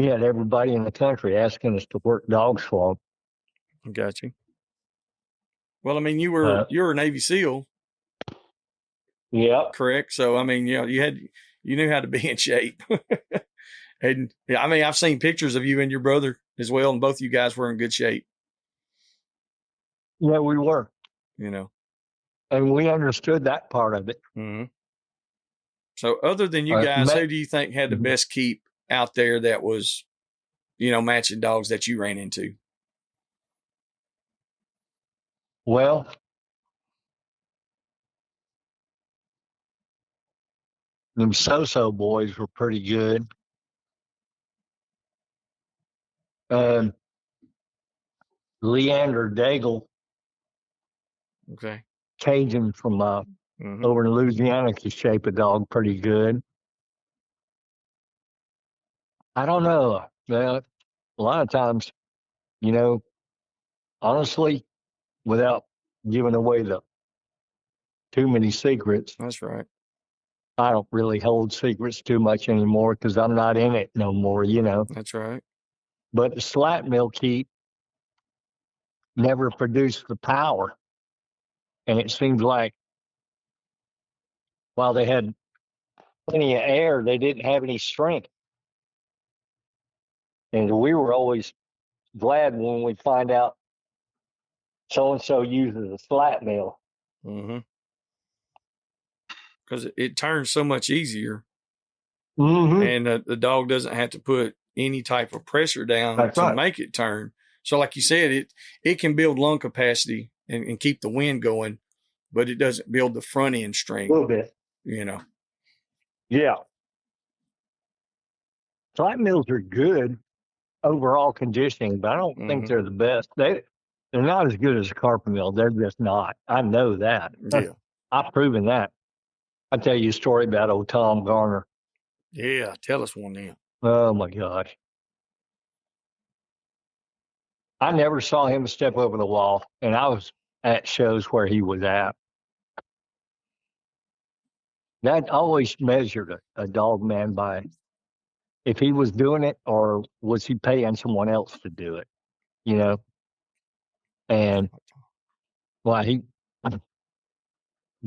had everybody in the country asking us to work dogs for them. Got you. Well, I mean, you were a Navy SEAL. Yeah. Correct. So, I mean, you knew how to be in shape. And I mean, I've seen pictures of you and your brother as well, and both you guys were in good shape. Yeah, we were. And we understood that part of it. So other than you guys, who do you think had the best keep out there that was, matching dogs that you ran into? Well, them So-So boys were pretty good. Leander Daigle, Okay. Cajun from over in Louisiana, could shape a dog pretty good. I don't know. A lot of times, honestly, without giving away too many secrets. That's right. I don't really hold secrets too much anymore because I'm not in it no more, That's right. But the slat mill keep never produced the power And it seems like while they had plenty of air, they didn't have any strength. And we were always glad when we find out so and so uses a slat mill. Mm-hmm. Because it turns so much easier, Mm-hmm. and the dog doesn't have to put any type of pressure down That's to right. make it turn. So, like you said, it can build lung capacity and keep the wind going, but it doesn't build the front end A strength. little bit. Yeah. Slat mills are good overall conditioning, but I don't think they're the best. They're not as good as a carpet mill. They're just not. I know that. Yeah. I've proven that. I'll tell you a story about old Tom Garner. Yeah. Tell us one now. Oh my gosh. I never saw him step over the wall, and I was at shows where he was at. That always measured a dog man by if he was doing it or was he paying someone else to do it, you know? And well, he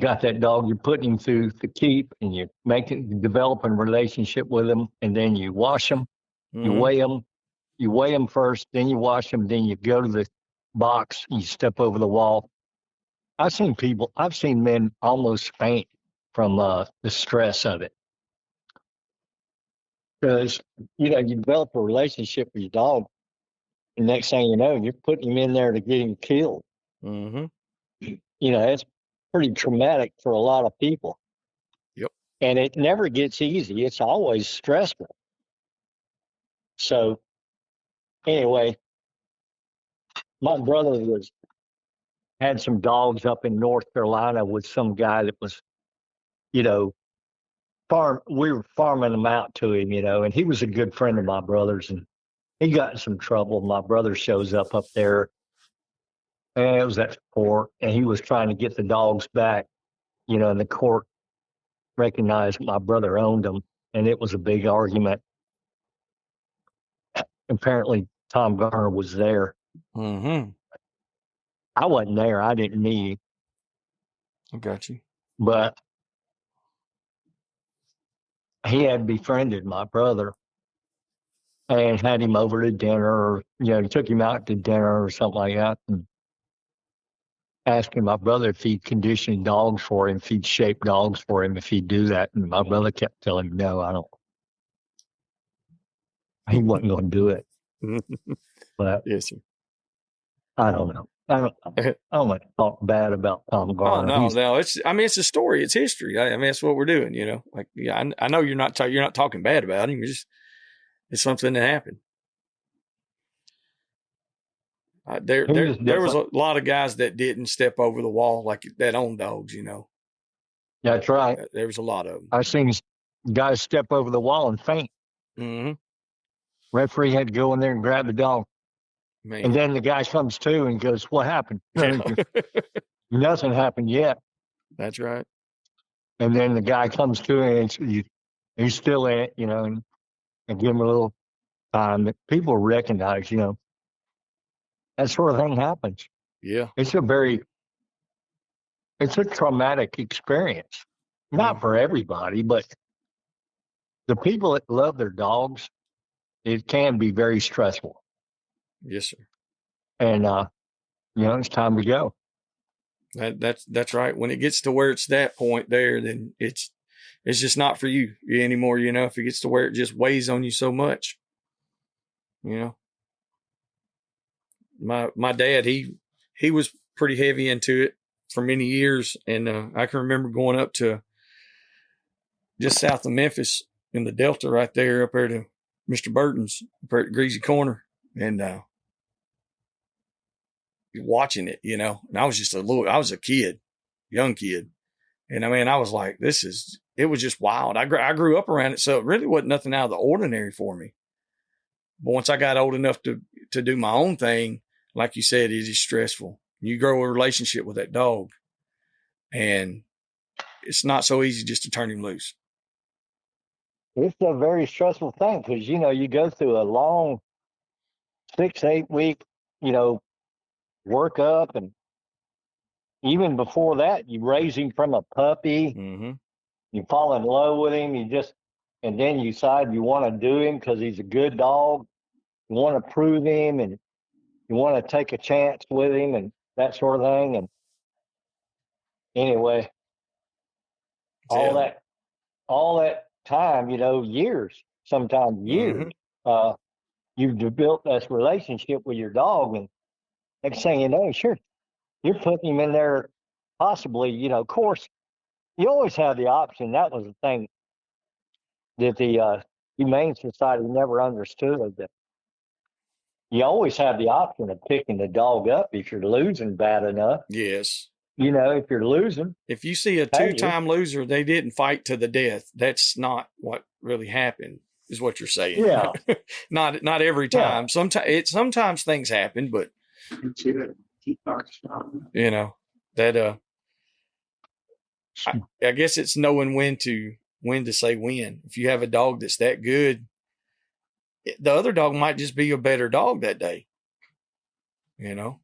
got that dog, you're putting him through the keep and you're developing a relationship with him, and then you wash him, you weigh him first, then you wash him, then you go to the box, and you step over the wall. I've seen men almost faint from the stress of it. Because, you develop a relationship with your dog, and next thing you know, you're putting him in there to get him killed. Mm-hmm. It's pretty traumatic for a lot of people. Yep. And it never gets easy. It's always stressful. So, anyway, my brother had some dogs up in North Carolina with some guy that was, we were farming them out to him, and he was a good friend of my brother's, and he got in some trouble. My brother shows up there, and it was at court, and he was trying to get the dogs back, and the court recognized my brother owned them, and it was a big argument. Apparently, Tom Garner was there. Mm-hmm. I wasn't there. I didn't meet him. I got you. But he had befriended my brother and had him over to dinner, or, took him out to dinner or something like that, and asking my brother if he'd condition dogs for him, if he'd shape dogs for him, if he'd do that. And my brother kept telling him, no, I don't. He wasn't going to do it. But yes, sir. I don't know. I don't want to talk bad about Tom Garner. Oh no! It's a story. It's history. I mean, that's what we're doing. I know you're not talking bad about him. It's something that happened. There was a lot of guys that didn't step over the wall like that owned dogs. That's right. There was a lot of them. I've seen guys step over the wall and faint. Mm-hmm. Referee had to go in there and grab the dog. Man. And then the guy comes to and goes, what happened? Nothing happened yet. That's right. And then the guy comes to and he's still in it, and give him a little time. That people recognize, that sort of thing happens. Yeah. It's a traumatic experience. Not for everybody, but the people that love their dogs, it can be very stressful. Yes, sir. And, it's time to go. That's right. When it gets to where it's that point there, then it's just not for you anymore. If it gets to where it just weighs on you so much, my dad, he was pretty heavy into it for many years. And, I can remember going up to just south of Memphis in the Delta right there, up there to Mr. Burton's, up there at Greasy Corner, and, watching it, and I was I was a kid, young kid. And I was like, it was just wild. I grew up around it. So it really wasn't nothing out of the ordinary for me. But once I got old enough to do my own thing, like you said, it is stressful. You grow a relationship with that dog, and it's not so easy just to turn him loose. It's a very stressful thing because, you go through a long 6-8 week, work up, and even before that, you raise him from a puppy. Mm-hmm. You fall in love with him. And then you decide you want to do him because he's a good dog. You want to prove him, and you want to take a chance with him, and that sort of thing. And anyway, all Yeah. that time, years, sometimes years, you've built this relationship with your dog, and next thing you know, sure, you're putting him in there, possibly, of course, you always have the option. That was the thing that the Humane Society never understood, that you always have the option of picking the dog up if you're losing bad enough. Yes. If you're losing. If you see a two-time loser, they didn't fight to the death. That's not what really happened, is what you're saying. Yeah. Not every time. Yeah. Sometimes things happen, but that I guess it's knowing when to say when. If you have a dog that's that good, the other dog might just be a better dog that day. And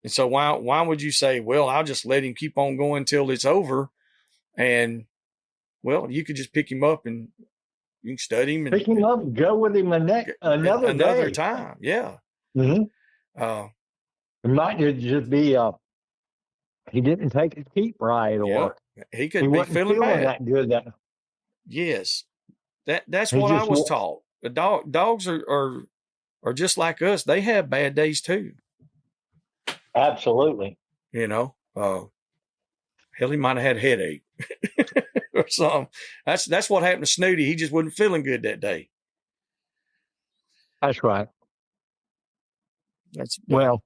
so why would you say, well, I'll just let him keep on going till it's over, and well, you could just pick him up and you can study him and pick him up and go with him another time. Yeah. Mm-hmm. It might just be he didn't take his keep right, or he could be feeling bad. That good. Yes, that's what I was taught. The dogs are just like us. They have bad days too. Absolutely. Hell, he might have had a headache or something. That's what happened to Snooty. He just wasn't feeling good that day. That's right. Well,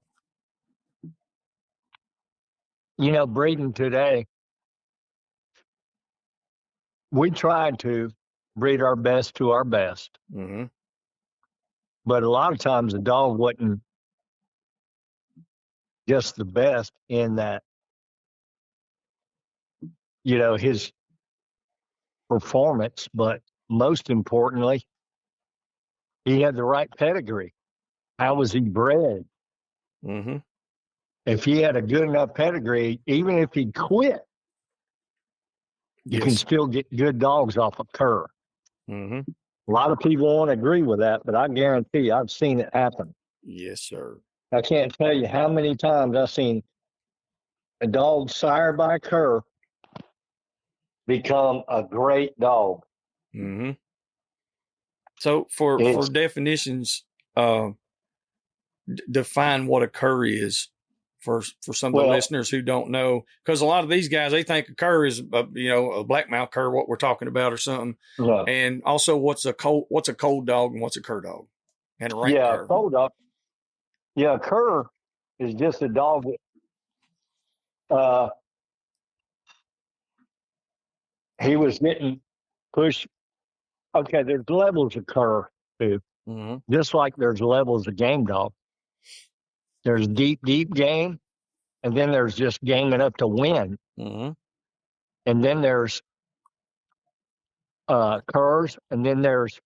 breeding today, we tried to breed our best to our best. Mm-hmm. But a lot of times the dog wasn't just the best in that, his performance, but most importantly, he had the right pedigree. How was he bred? Mm-hmm. If he had a good enough pedigree, even if he quit, you can still get good dogs off a cur. Mm-hmm. A lot of people won't agree with that, but I guarantee you, I've seen it happen. Yes, sir. I can't tell you how many times I've seen a dog sired by a cur become a great dog. Mm-hmm. So for definitions, define what a cur is for some of the listeners who don't know, because a lot of these guys, they think a cur is a blackmouth cur, what we're talking about, or something. Yeah. And also, what's a cold dog and what's a cur dog, and a rank cur. Cold dog. Yeah, a cur is just a dog that he was getting pushed. Okay, there's levels of cur too. Mm-hmm. Just like there's levels of game dog. There's deep game, and then there's just gaming up to win. Mm-hmm. And then there's curs, and then there's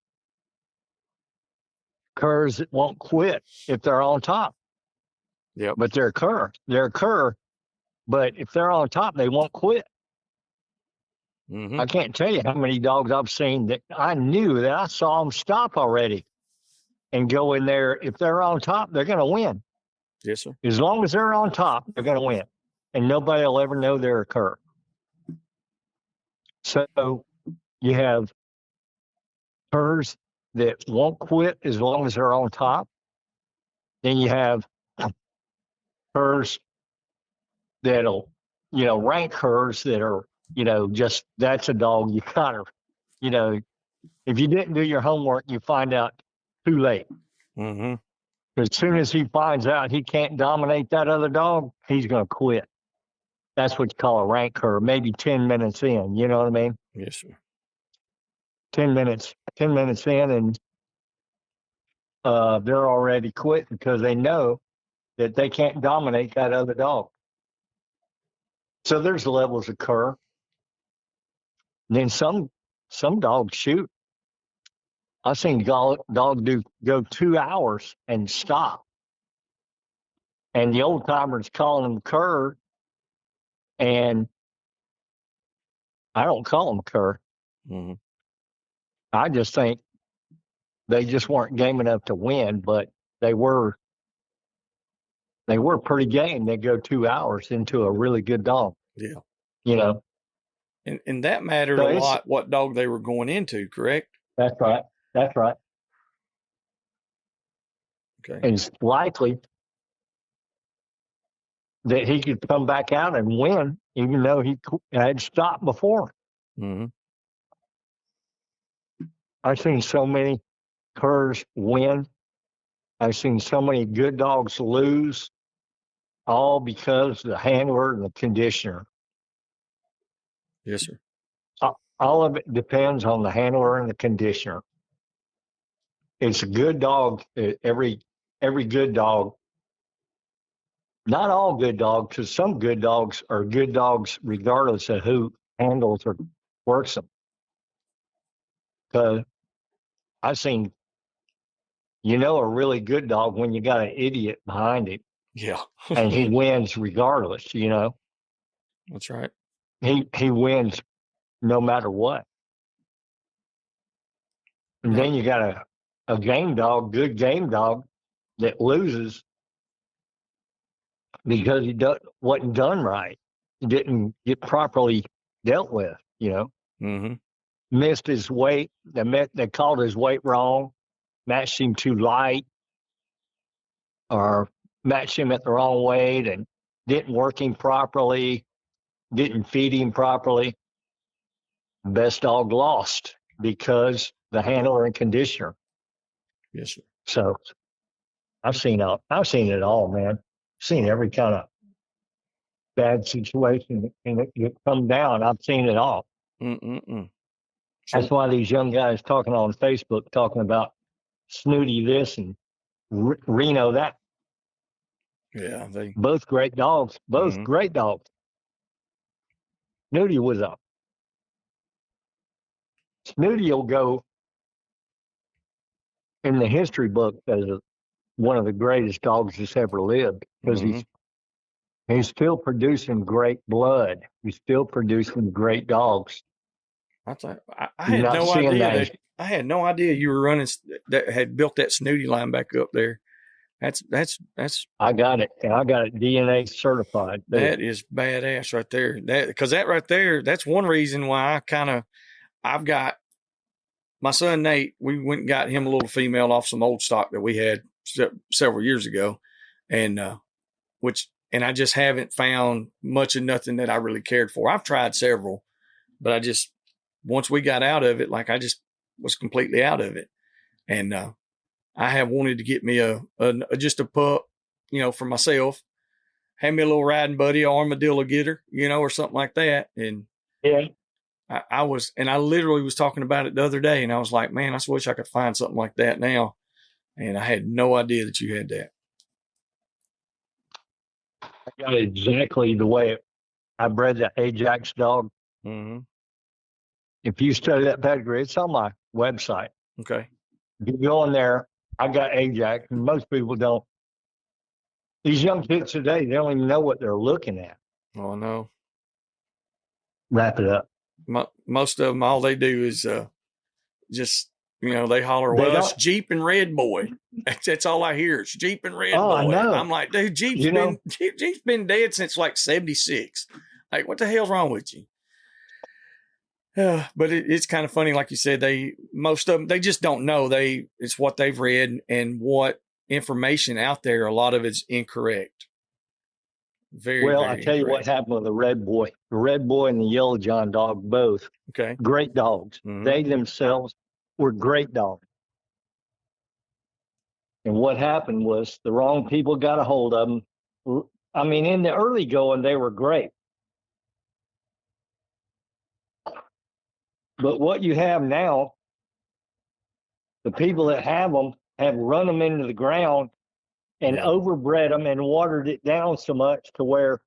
curs that won't quit if they're on top. Yep. But they're cur. They're cur, but if they're on top, they won't quit. Mm-hmm. I can't tell you how many dogs I've seen that I knew that I saw them stop already and go in there. If they're on top, they're going to win. Yes, sir. As long as they're on top, they're going to win. And nobody will ever know they're a cur. So you have curs that won't quit as long as they're on top. Then you have curs that'll, rank curs that are, just that's a dog you gotta, if you didn't do your homework, you find out too late. Mm-hmm. As soon as he finds out he can't dominate that other dog, he's going to quit. That's what you call a rank cur, maybe 10 minutes in. You know what I mean? Yes, sir. 10 minutes in, and they're already quit because they know that they can't dominate that other dog. So there's levels of cur. And then some dogs shoot. I've seen dog go 2 hours and stop and the old timers calling them cur, and I don't call them cur. Mm-hmm. I just think they just weren't game enough to win, but they were pretty game. They go 2 hours into a really good dog. Yeah. You know. And that mattered So a lot what dog they were going into, correct? That's right. That's right. Okay. And it's likely that he could come back out and win, even though he had stopped before. Mm-hmm. I've seen so many curs win. I've seen so many good dogs lose, all because the handler and the conditioner. Yes, sir. All of it depends on the handler and the conditioner. It's a good dog. Every good dog, not all good dogs, because some good dogs are good dogs regardless of who handles or works them. Because I've seen, a really good dog when you got an idiot behind him. Yeah. And he wins regardless, That's right. He wins no matter what. And then you got a game dog, good game dog, that loses because he wasn't done right. He didn't get properly dealt with, Mm-hmm. Missed his weight. They called his weight wrong, matched him too light, or matched him at the wrong weight and didn't work him properly, didn't feed him properly. Best dog lost because the handler and conditioner. Yes, sir. So I've seen it all, man. Seen every kind of bad situation and it come down. I've seen it all. Mm-mm-mm. That's why these young guys talking on Facebook, talking about Snooty this and Reno that. Yeah, Both great dogs. Both great dogs. Snooty Snooty will go in the history book as one of the greatest dogs that's ever lived because he's still producing great blood. He's still producing great dogs. I had no idea I had no idea you were running that had built that Snooty line back up there. That's I got it. And I got it DNA certified. That is badass right there. Because that right there, that's one reason why I've got my son Nate. We went and got him a little female off some old stock that we had several years ago, and I just haven't found much of nothing that I really cared for. I've tried several, but once we got out of it, I just was completely out of it, and I have wanted to get me just a pup, for myself. Have me a little riding buddy, armadillo getter, or something like that. And yeah, I literally was talking about it the other day, and I was like, man, I wish I could find something like that now. And I had no idea that you had that. I got it exactly the way I bred the Ajax dog. Mm-hmm. If you study that pedigree, it's on my website. Okay. If you go in there, I got Ajax, and most people don't. These young kids today, they don't even know what they're looking at. Oh, no. Wrap it up. Most of them, all they do is just, they holler, well, it's Jeep and Red Boy. That's all I hear. It's Jeep and Red Boy. I know. I'm like, dude, Jeep's been dead since 76. Like, what the hell's wrong with you? But it's kind of funny, like you said. Most of them, they just don't know. It's what they've read and what information out there. A lot of it's incorrect. Very I tell incorrect. you what happened with the Red Boy and the Yellow John dog, both great dogs. Mm-hmm. They themselves were great dogs. And what happened was the wrong people got a hold of them. I mean, in the early going, they were great. But what you have now, the people that have them have run them into the ground and overbred them and watered it down so much to where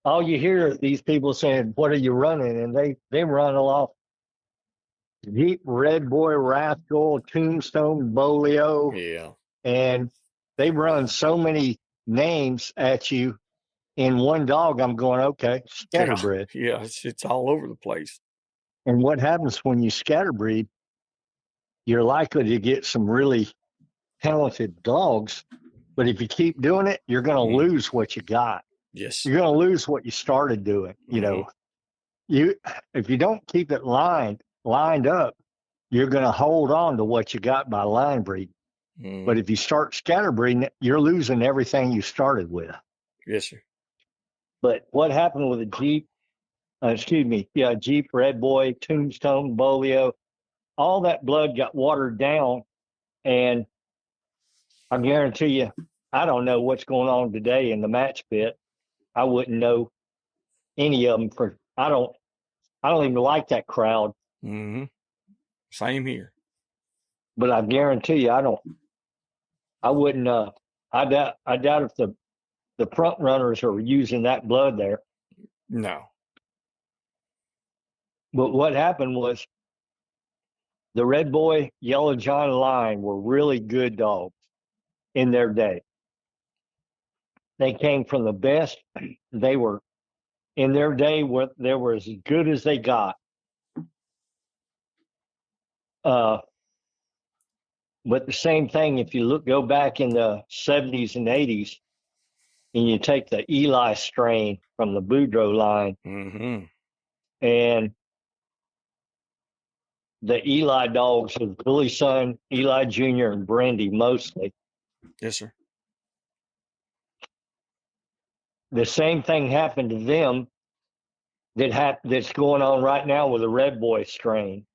all you hear is these people saying, what are you running? And they run off Jeep, Red Boy, Rascal, Tombstone, Bolio. Yeah. And they run so many names at you in one dog. I'm going, okay, scatterbred. Yeah, it's all over the place. And what happens when you scatterbreed, you're likely to get some really talented dogs. But if you keep doing it, you're going to lose what you got. Yes. You're going to lose what you started doing. You know, if you don't keep it lined up, you're going to hold on to what you got by line breeding. But if you start scatterbreeding, you're losing everything you started with. Yes, sir. But what happened with a Jeep, Jeep, Red Boy, Tombstone, Bolio, all that blood got watered down. And I guarantee you, I don't know what's going on today in the match pit. I wouldn't know any of them I don't even like that crowd. Mm-hmm. Same here. But I guarantee you, I wouldn't, I doubt if the front runners are using that blood there. No. But what happened was the Red Boy, Yellow John line were really good dogs in their day. They came from the best. They were in their day they were as good as they got. But the same thing, if you go back in the 70s and 80s, and you take the Eli strain from the Boudreaux line, and the Eli dogs of Billy's son, Eli Jr., and Brandy mostly. Yes, sir. The same thing happened to them that's going on right now with the Red Boy strain.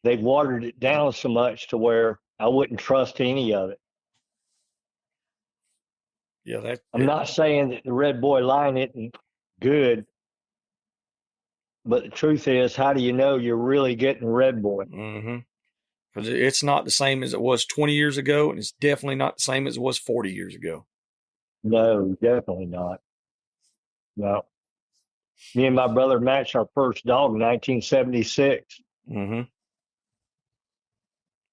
They've watered it down so much to where I wouldn't trust any of it. Yeah, I'm not saying that the Red Boy line isn't good, but the truth is, how do you know you're really getting Red Boy? Because it's not the same as it was 20 years ago, and it's definitely not the same as it was 40 years ago. No, definitely not. No. Me and my brother matched our first dog in 1976.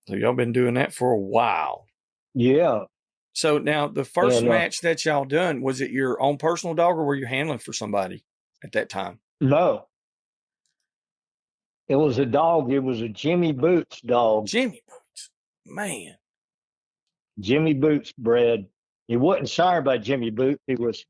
So y'all been doing that for a while. Yeah. So now the first match that y'all done, was it your own personal dog or were you handling for somebody at that time? No. It was a dog. It was a Jimmy Boots dog. Jimmy Boots. Man. Jimmy Boots bred. He wasn't sired by Jimmy Boots. He was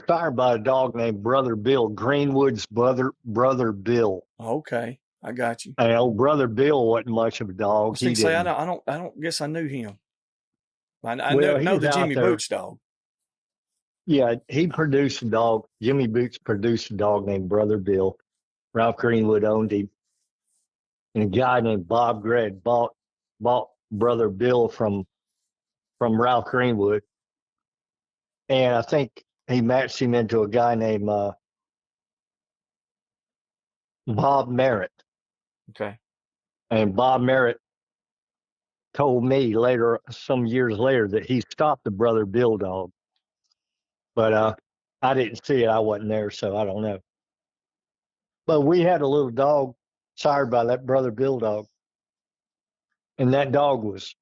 sired by a dog named Brother Bill, Greenwood's brother Bill. Okay. I got you. And old Brother Bill wasn't much of a dog. I was thinking, say, I don't guess I knew him. I know the Jimmy Boots dog. Yeah, he produced a dog. Jimmy Boots produced a dog named Brother Bill. Ralph Greenwood owned him. And a guy named Bob Gregg bought Brother Bill from Ralph Greenwood. And I think he matched him into a guy named Bob Merritt. Okay. And Bob Merritt told me later, some years later, that he stopped the Brother Bill dog. But I didn't see it. I wasn't there, so I don't know. But we had a little dog sired by that Brother Bill dog. And that dog was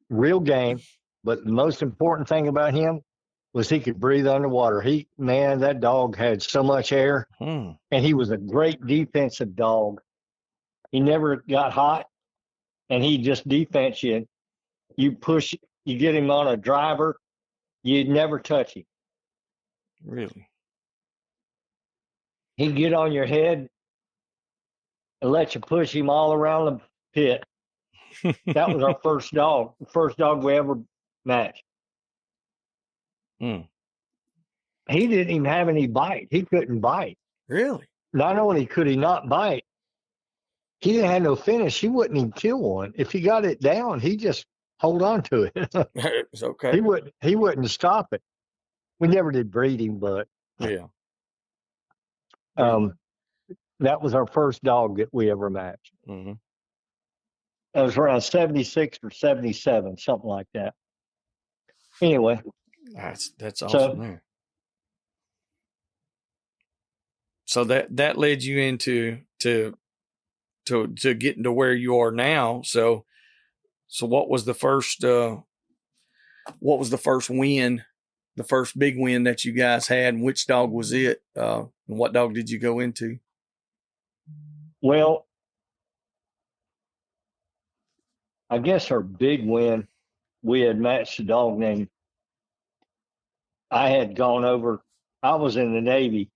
real game. But the most important thing about him was he could breathe underwater. That dog had so much air. And he was a great defensive dog. He never got hot. And he just defense you. You get him on a driver, you'd never touch him. Really? He'd get on your head and let you push him all around the pit. That was our first dog, the first dog we ever matched. He didn't even have any bite. He couldn't bite. Really? Not only could he not bite, he didn't have no finish. He wouldn't even kill one. If he got it down, he just hold on to it. It's okay. He wouldn't stop it. We never did breed him, but yeah. That was our first dog that we ever matched. That was around 76 or 77, something like that. Anyway. That's awesome. So that led you into to getting to where you are now. So what was the first win, the first big win that you guys had, and which dog was it? And what dog did you go into? Well, I guess our big win, we had matched a dog named, I had gone over, I was in the Navy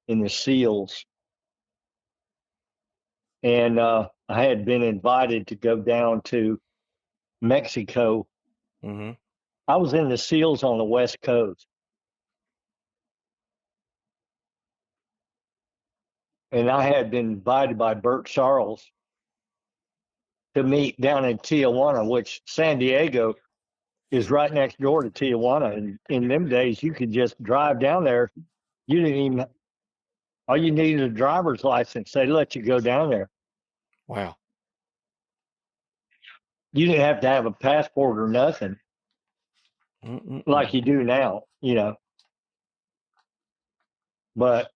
in the SEALs. And I had been invited to go down to Mexico. Mm-hmm. I was in the SEALs on the West Coast. And I had been invited by Bert Charles to meet down in Tijuana, which San Diego is right next door to Tijuana. And in them days, you could just drive down there. You didn't even, all you needed a driver's license. They let you go down there. Wow. You didn't have to have a passport or nothing like you do now, you know. But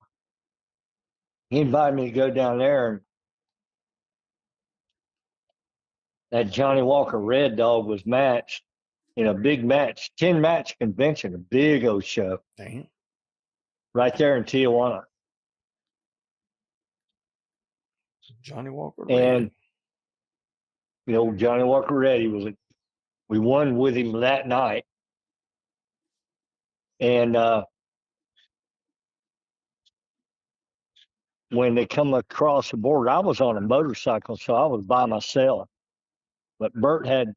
he invited me to go down there, and that Johnny Walker Red dog was matched in a big match, 10 match convention, a big old show. Damn. Right there in Tijuana. Johnny Walker Red. And you know, Johnny Walker Red, we won with him that night. And when they come across the border, I was on a motorcycle, so I was by myself. But Bert had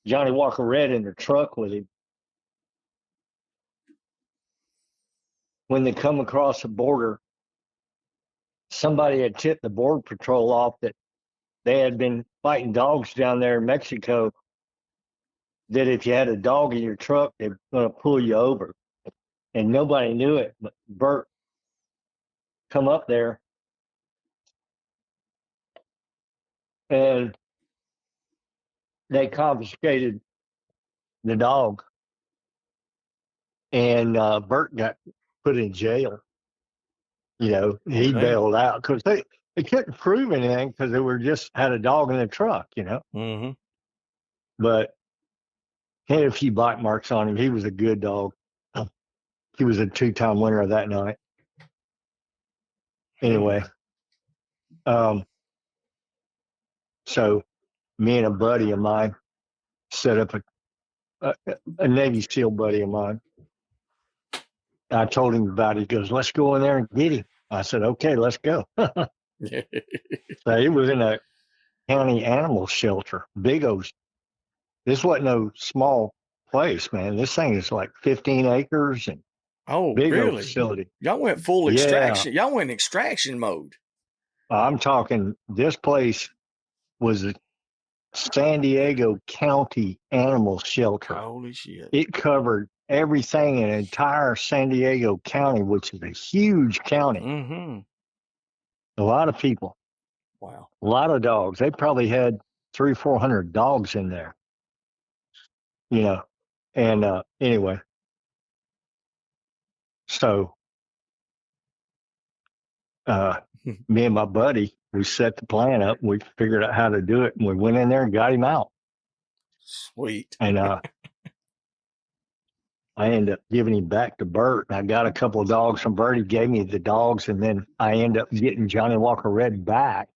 Johnny Walker Red in the truck with him. When they come across the border, somebody had tipped the Border Patrol off that they had been fighting dogs down there in Mexico, that if you had a dog in your truck, they were going to pull you over. And nobody knew it, but Bert come up there and they confiscated the dog. And Bert got put in jail. You know, he bailed out because they couldn't prove anything because they were just had a dog in the truck, you know. Mm-hmm. But he had a few bite marks on him. He was a good dog. He was a 2-time winner that night. Anyway, so me and a buddy of mine set up a Navy SEAL buddy of mine. I told him about it. He goes, "Let's go in there and get him." I said, "Okay, let's go." So he was in a county animal shelter, big old. This wasn't no small place, man. This thing is like 15 acres and big really? old facility. Y'all went full extraction. Y'all went extraction mode. I'm talking. This place was a San Diego County animal shelter. Holy shit! It covered everything in entire San Diego County, which is a huge county. Mm-hmm. A lot of people. Wow. A lot of dogs. They probably had 300-400 dogs in there. You know, and anyway, so me and my buddy, we set the plan up. We figured out how to do it, and we went in there and got him out. Sweet. And I ended up giving him back to Bert. And I got a couple of dogs from Bert. He gave me the dogs, and then I ended up getting Johnny Walker Red back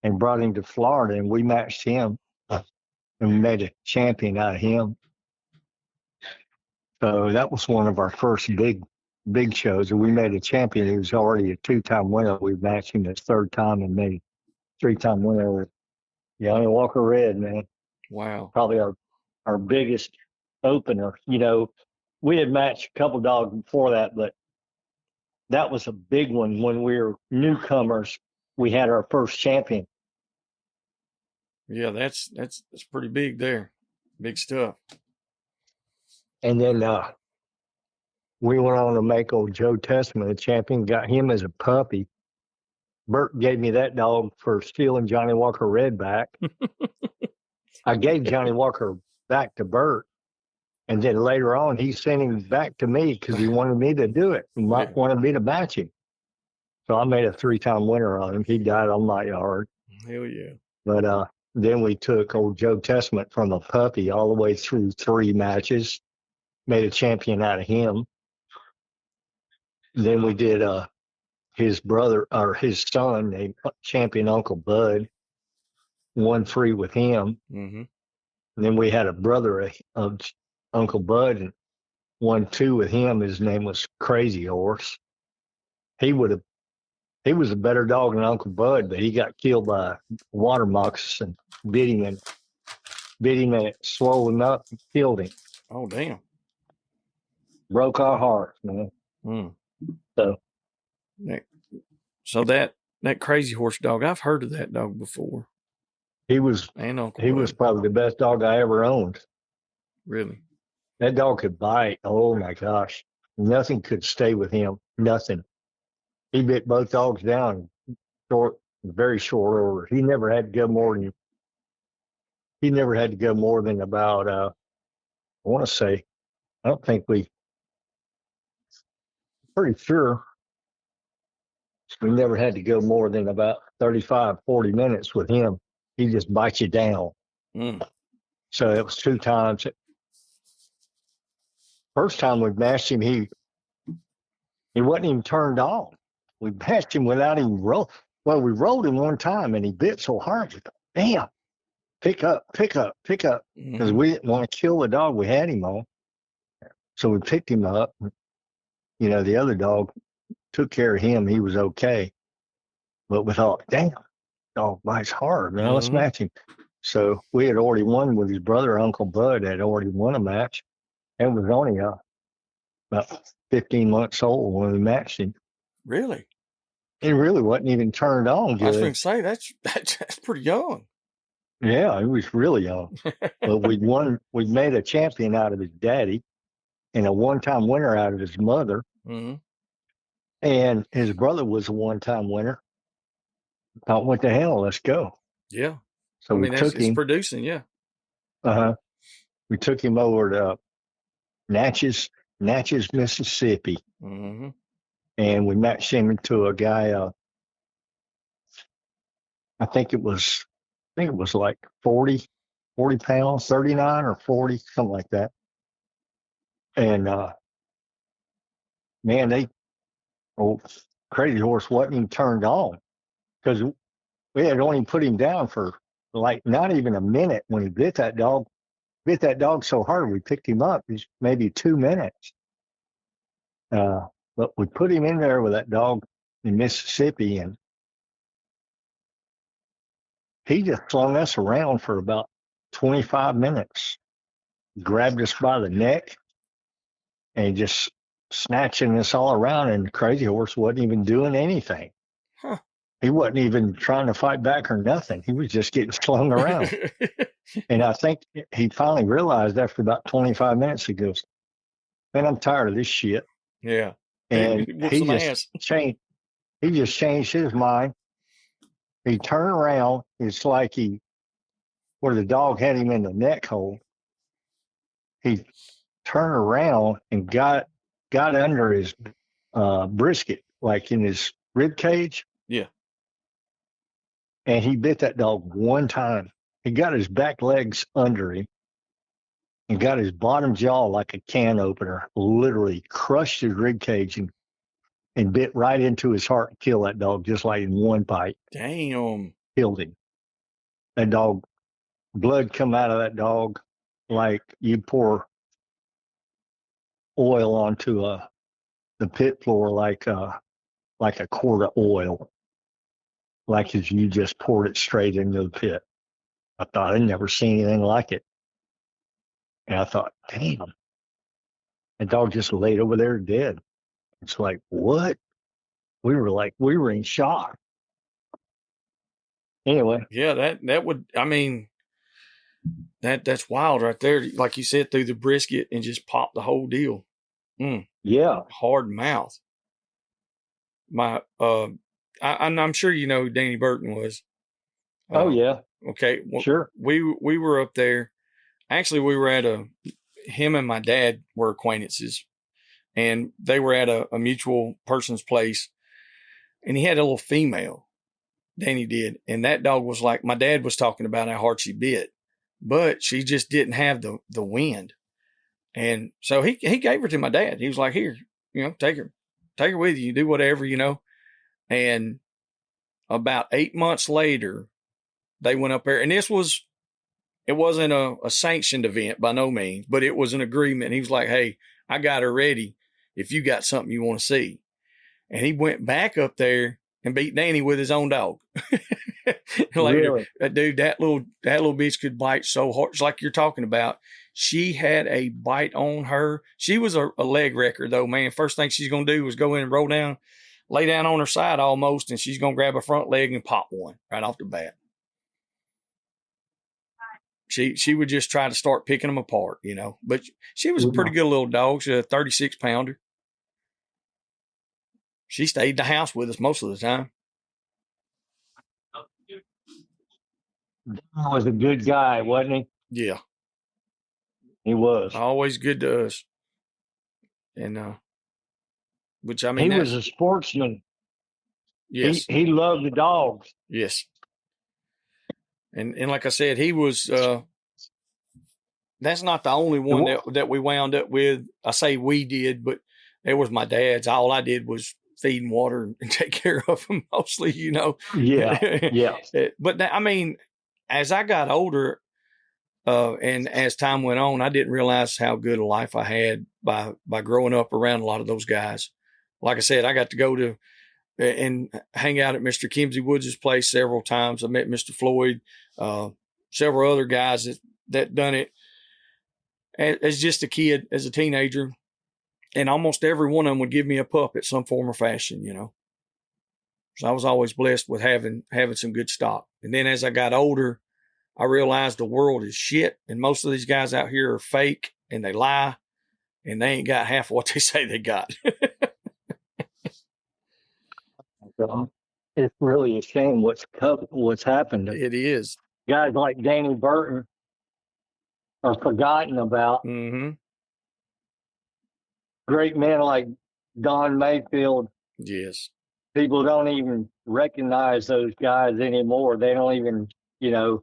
and brought him to Florida, and we matched him, and we made a champion out of him. So that was one of our first big shows, and we made a champion. He was already a 2-time winner. We matched him his 3rd time and made a 3-time winner with Johnny Walker Red, man. Wow. Probably our biggest opener. You know, we had matched a couple dogs before that, but that was a big one when we were newcomers. We had our first champion. Yeah, that's pretty big there. Big stuff. And then we went on to make old Joe Testament a champion, got him as a puppy. Bert gave me that dog for stealing Johnny Walker Red back. I gave Johnny Walker back to Bert. And then later on, he sent him back to me because he wanted me to do it. He wanted me to match him. So I made a 3-time winner on him. He died on my yard. Hell yeah. But then we took old Joe Testament from a puppy all the way through 3 matches, made a champion out of him. Then we did his brother or his son named Champion Uncle Bud, won 3 with him. Mm-hmm. And then we had a brother of Uncle Bud and won 2 with him. His name was Crazy Horse. He was a better dog than Uncle Bud, but he got killed by a water moccasin, bit him and it swollen up and killed him. Oh, damn. Broke our hearts, man. Mm. So that Crazy Horse dog, I've heard of that dog before. he was probably the best dog I ever owned. Really? That dog could bite. Oh my gosh. Nothing could stay with him. Nothing. He bit both dogs down very short order. He never had to go more than about I want to say, pretty sure we never had to go more than about 35, 40 minutes with him. He just bites you down. Mm. So it was 2 times. First time we mashed him, he wasn't even turned on. We mashed him without even roll. Well, we rolled him one time and he bit so hard. We thought, damn, pick up. Because we didn't want to kill the dog we had him on. So we picked him up. The other dog took care of him. He was okay. But we thought, damn, dog bites hard. Now let's match him. So we had already won with his brother, Uncle Bud, had already won a match. And was only about 15 months old when we matched him. Really? He really wasn't even turned on good. I was going to say, that's pretty young. Yeah, he was really young. But we made a champion out of his daddy and a 1-time winner out of his mother. Mm-hmm. And his brother was a 1-time winner. Thought, what the hell? Let's go. Yeah. So we took him. It's producing, yeah. Uh-huh. We took him over to Natchez, Mississippi. Mm-hmm. And we matched him into a guy, I think it was like 40 pounds, 39 or 40, something like that. And man, Crazy Horse wasn't even turned on because we had only put him down for like not even a minute when he bit that dog. Bit that dog so hard we picked him up. It's maybe 2 minutes. But we put him in there with that dog in Mississippi, and he just slung us around for about 25 minutes. Grabbed us by the neck and just snatching us all around, and Crazy Horse wasn't even doing anything. Huh. He wasn't even trying to fight back or nothing. He was just getting slung around. And I think he finally realized after about 25 minutes, he goes, man, I'm tired of this shit. Yeah. And he just changed his mind. He turned around. It's like where the dog had him in the neck hold. He turned around and got under his brisket, like in his rib cage. Yeah. And he bit that dog 1 time. He got his back legs under him and got his bottom jaw like a can opener, literally crushed his rib cage and bit right into his heart and killed that dog just like in 1 bite. Damn. Killed him. That dog, blood come out of that dog like you pour oil onto the pit floor like a quart of oil. Like as you just poured it straight into the pit. I thought I'd never seen anything like it. And I thought, damn, that dog just laid over there dead. It's like, what? We were in shock. Anyway. Yeah, that would, I mean, that's wild right there. Like you said, through the brisket and just pop the whole deal. Mm. Yeah. Hard mouth. I'm sure you know who Danny Burton was. Oh yeah. Okay. Well, sure. We were up there. Actually, we were at him and my dad were acquaintances, and they were at a mutual person's place. and he had a little female. Danny did. And that dog was like, my dad was talking about how hard she bit, but she just didn't have the wind. And so he gave her to my dad. He was like, here, take her with you, do whatever, And about 8 months later, they went up there, and it wasn't a sanctioned event by no means, but it was an agreement. He was like, hey, I got her ready if you got something you want to see. And he went back up there and beat Danny with his own dog. Later, really? Dude, that little bitch could bite so hard. It's like you're talking about. She had a bite on her. She was a leg wrecker, though, man. First thing she's going to do is go in and roll down, lay down on her side almost, and she's going to grab a front leg and pop one right off the bat. She would just try to start picking them apart, But she was a pretty good little dog. She was a 36-pounder. She stayed in the house with us most of the time. He was a good guy, wasn't he? Yeah. He was. Always good to us. And, which I mean, he was a sportsman. Yes. He loved the dogs. Yes. And like I said, he was, that's not the only one that we wound up with. I say we did, but it was my dad's. All I did was feed and water and take care of them mostly, Yeah. Yeah. But I mean, as I got older, and as time went on, I didn't realize how good a life I had by growing up around a lot of those guys. Like I said, I got to go to and hang out at Mr. Kimsey Woods' place several times. I met Mr. Floyd, several other guys that done it as just a kid, as a teenager. And almost every one of them would give me a pup at some form or fashion, So I was always blessed with having some good stock. And then as I got older, I realized the world is shit. And most of these guys out here are fake and they lie and they ain't got half of what they say they got. It's really a shame what's happened. It is. Guys like Danny Burton are forgotten about. Mm-hmm. Great men like Don Mayfield. Yes. People don't even recognize those guys anymore. They don't even, the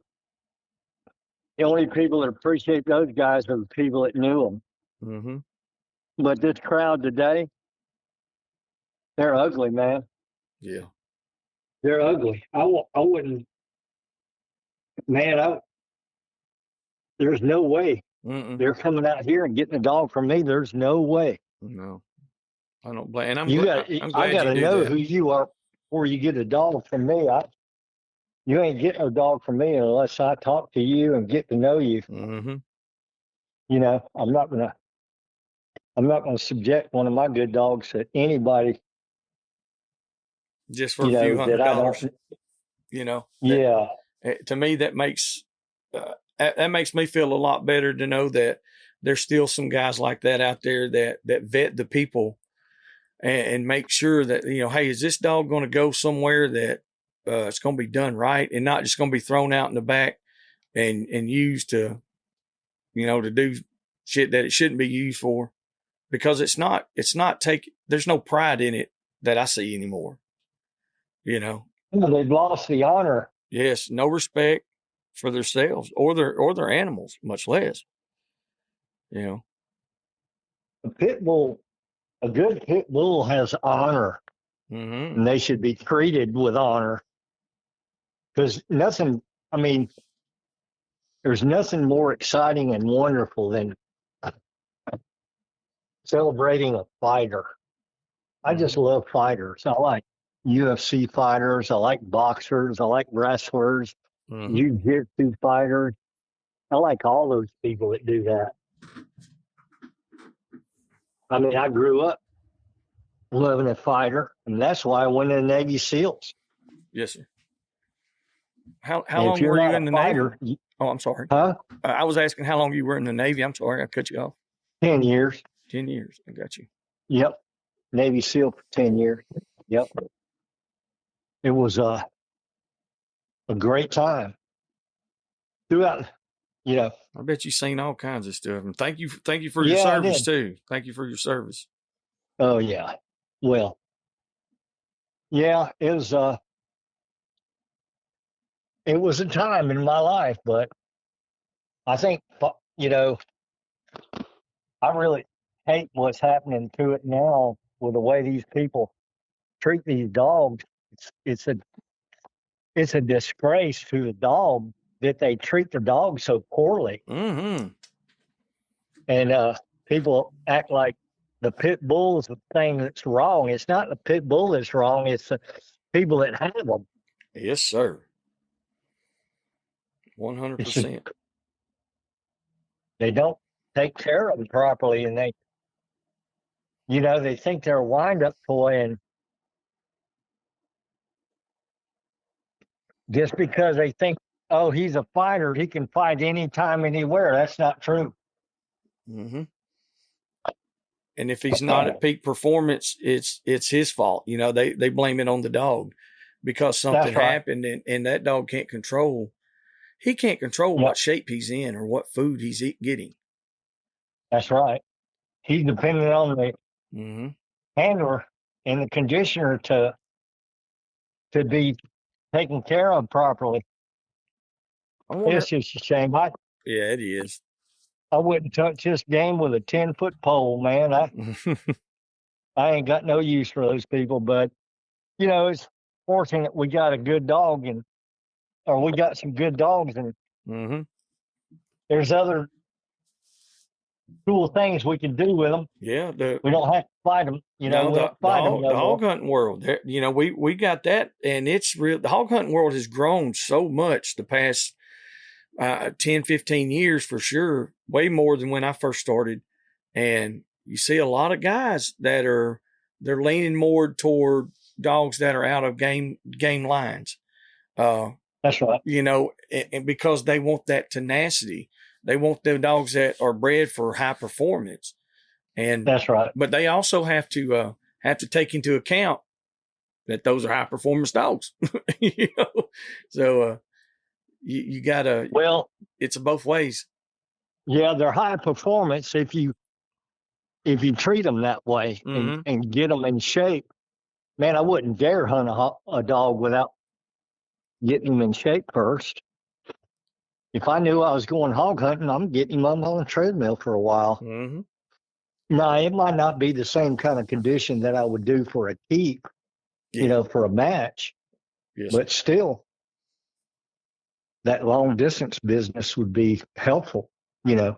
only people that appreciate those guys are the people that knew them. Mm-hmm. But this crowd today, they're ugly, man. Yeah. They're ugly. I wouldn't, man, there's no way. Mm-mm. They're coming out here and getting a dog from me. There's no way. No, I don't blame. And I'm glad I got to know who you are before you get a dog from me. You ain't getting a dog from me unless I talk to you and get to know you. Mm-hmm. I'm not gonna subject one of my good dogs to anybody just for a few $100. Yeah. To me, that makes me feel a lot better to know that there's still some guys like that out there that vet the people and make sure that, hey, is this dog going to go somewhere that it's going to be done right and not just going to be thrown out in the back and used to, to do shit that it shouldn't be used for, because there's no pride in it that I see anymore. They've lost the honor. Yes. No respect for themselves or their animals, much less. A good pit bull has honor, mm-hmm. and they should be treated with honor. Because there's nothing more exciting and wonderful than celebrating a fighter. I just love fighters. I like UFC fighters. I like boxers. I like wrestlers, Mm-hmm. jiu-jitsu fighters. I like all those people that do that. I grew up loving a fighter, and that's why I went in the Navy SEALs. Yes, sir. How long were you in the Navy? Oh, I'm sorry. Huh? I was asking how long you were in the Navy. I'm sorry, I cut you off. 10 years. 10 years. I got you. Yep. Navy SEAL for 10 years. Yep. It was a great time. Throughout, I bet you've seen all kinds of stuff. And thank you for your service too. Thank you for your service. Oh yeah. Well, Yeah, it was a time in my life, but I think, I really hate what's happening to it now with the way these people treat these dogs. It's a it's a disgrace to the dog that they treat the dog so poorly. Mm-hmm. And people act like the pit bull is the thing that's wrong. It's not the pit bull that's wrong. It's the people that have them. Yes, sir. It's just, 100%. they don't take care of them properly, and they think they're a wind-up toy, and just because they think, oh, he's a fighter, he can fight anytime, anywhere. That's not true. Mm-hmm. And if he's not at peak performance, it's his fault. They blame it on the dog because something happened and that dog can't control. He can't control what shape he's in or what food he's getting. That's right. He's dependent on the handler and the conditioner to be taken care of properly. It's just a shame. Yeah, it is. I wouldn't touch this game with a 10-foot pole, man. I ain't got no use for those people, but it's fortunate we got a good dog, or we got some good dogs, and there's other cool things we can do with them. Yeah, we don't have to fight them. We don't fight them. The hog hunting world. We got that, and it's real. The hog hunting world has grown so much the past 10, 15 years for sure, way more than when I first started. And you see a lot of guys they're leaning more toward dogs that are out of game lines. That's right. And because they want that tenacity, they want the dogs that are bred for high performance. And that's right. But they also have to take into account that those are high performance dogs. So you gotta. Well, it's both ways. Yeah, they're high performance if you treat them that way and get them in shape. Man, I wouldn't dare hunt a dog without getting him in shape first. If I knew I was going hog hunting, I'm getting him on a treadmill for a while. Now, it might not be the same kind of condition that I would do for a keep, for a match. Yes. But still, that long distance business would be helpful, Yes,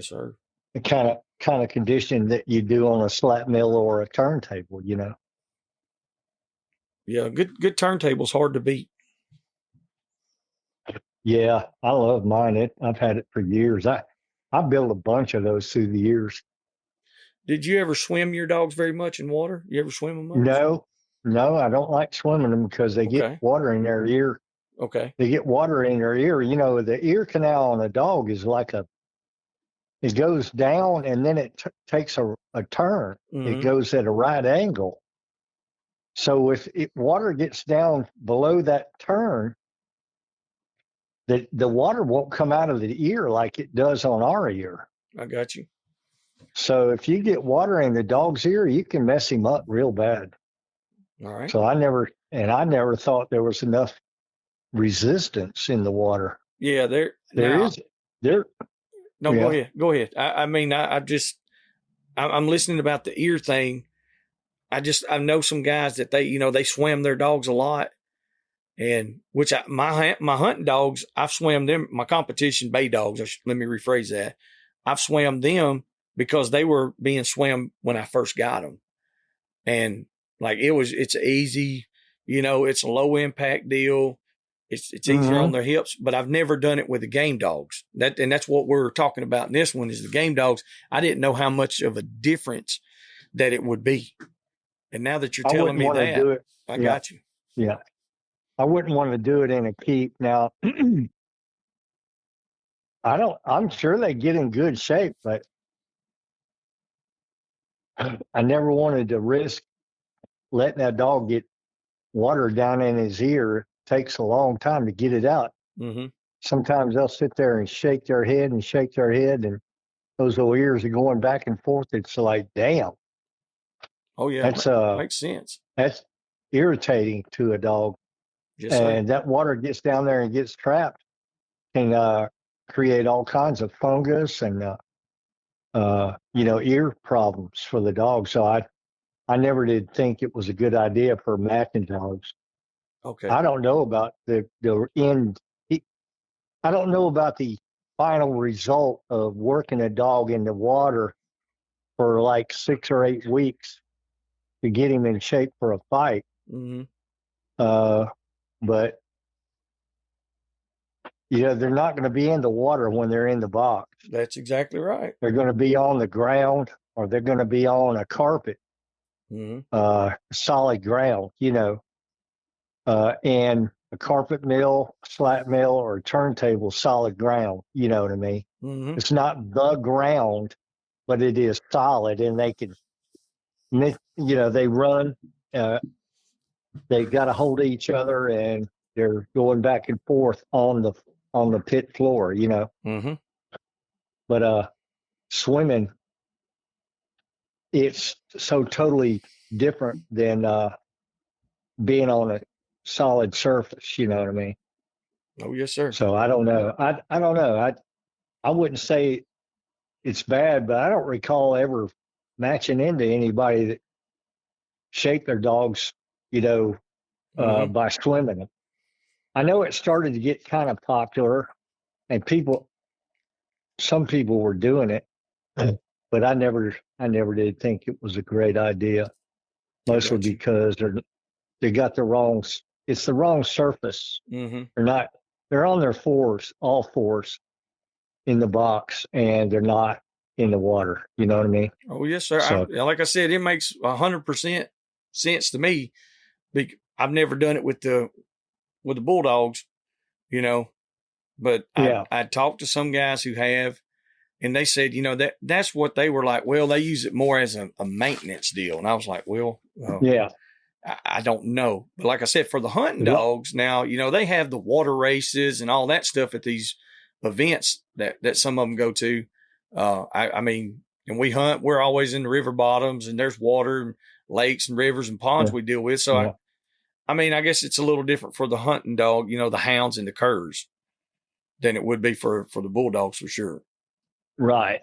sir. The kind of condition that you do on a slat mill or a turntable, Yeah, good turntable's hard to beat. Yeah, I love mine. I've had it for years. I built a bunch of those through the years. Did you ever swim your dogs very much in water? You ever swim them much? No, I don't like swimming them because they get water in their ear. Okay. They get water in their ear. The ear canal on a dog is like it goes down and then it takes a turn. It goes at a right angle. So if water gets down below that turn, the water won't come out of the ear like it does on our ear. I got you. So if you get water in the dog's ear, you can mess him up real bad. All right. So I never thought there was enough resistance in the water. Yeah, there is. No, yeah. Go ahead. I'm listening about the ear thing. I know some guys that they swim their dogs a lot. And my hunting dogs, I've swam them, my competition bay dogs, let me rephrase that. I've swam them because they were being swam when I first got them. And it's easy, it's a low impact deal. It's easier on their hips, but I've never done it with the game dogs. That's what we're talking about in this one is the game dogs. I didn't know how much of a difference that it would be. And now that you're telling me that, I got you. Yeah. I wouldn't want to do it in a keep. Now, I'm sure they get in good shape, but I never wanted to risk letting that dog get water down in his ear. It takes a long time to get it out. Sometimes they'll sit there and shake their head, and those little ears are going back and forth. It's like, damn. Oh yeah, that makes sense. irritating to a dog. Yes, sir. And that water gets down there and gets trapped, can create all kinds of fungus and ear problems for the dog. So I never did think it was a good idea for matching dogs. Okay. I don't know about the end. I don't know about the final result of working a dog in the water for like 6 or 8 weeks to get him in shape for a fight. Mm-hmm. But they're not going to be in the water when they're in the box. That's exactly right. They're going to be on the ground, or they're going to be on a carpet, solid ground, and a carpet mill, slat mill, or turntable, solid ground. You know what I mean? Mm-hmm. It's not the ground, but it is solid, and they can, they run. They got a hold of each other, and they're going back and forth on the pit floor. Mm-hmm. But swimming, it's so totally different than being on a solid surface. You know what I mean? Oh, yes, sir. So I don't know. I don't know. I wouldn't say it's bad, but I don't recall ever matching into anybody that shaped their dogs, by swimming them. I know it started to get kind of popular, and some people were doing it, but I never did think it was a great idea. Mostly because they got it's the wrong surface. Mm-hmm. They're on their all fours in the box, and they're not in the water. You know what I mean? Oh, yes, sir. So, like I said, it makes 100% sense to me. I've never done it with the Bulldogs, but I talked to some guys who have, and they said, that's what they were like. Well, they use it more as a maintenance deal. And I was like, well, I don't know. But like I said, for the hunting dogs now, they have the water races and all that stuff at these events that some of them go to. I mean, and we hunt, we're always in the river bottoms, and there's water and lakes and rivers and ponds we deal with. So I mean, I guess it's a little different for the hunting dog, the hounds and the curs, than it would be for the bulldogs for sure. Right.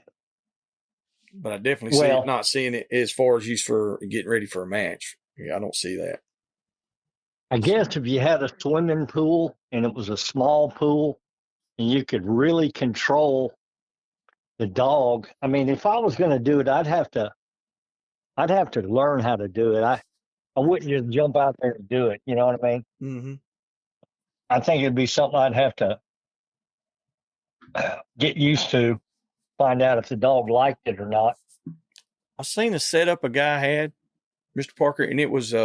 But I definitely see it, not seeing it as far as used for getting ready for a match. Yeah, I don't see that. I guess if you had a swimming pool and it was a small pool and you could really control the dog. I mean, if I was going to do it, I'd have to learn how to do it. I wouldn't just jump out there and do it. You know what I mean? Mm-hmm. I think it'd be something I'd have to get used to, find out if the dog liked it or not. I seen a setup a guy had, Mr. Parker, and it was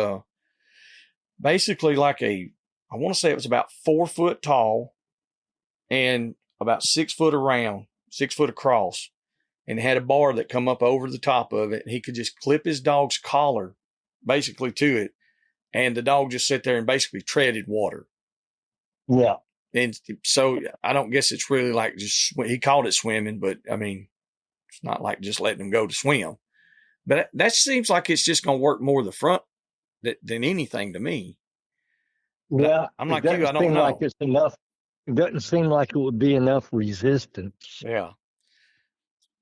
basically like I want to say it was about 4 foot tall and about 6 foot around, 6 foot across, and it had a bar that come up over the top of it. He could just clip his dog's collar basically to it, and the dog just sit there and basically treaded water. Yeah. And so I don't guess it's really like he called it swimming, but I mean, it's not like just letting him go to swim. But that seems like it's just going to work more the front than anything to me. Yeah. I'm like you, I don't know. Like it's enough. It doesn't seem like it would be enough resistance. Yeah.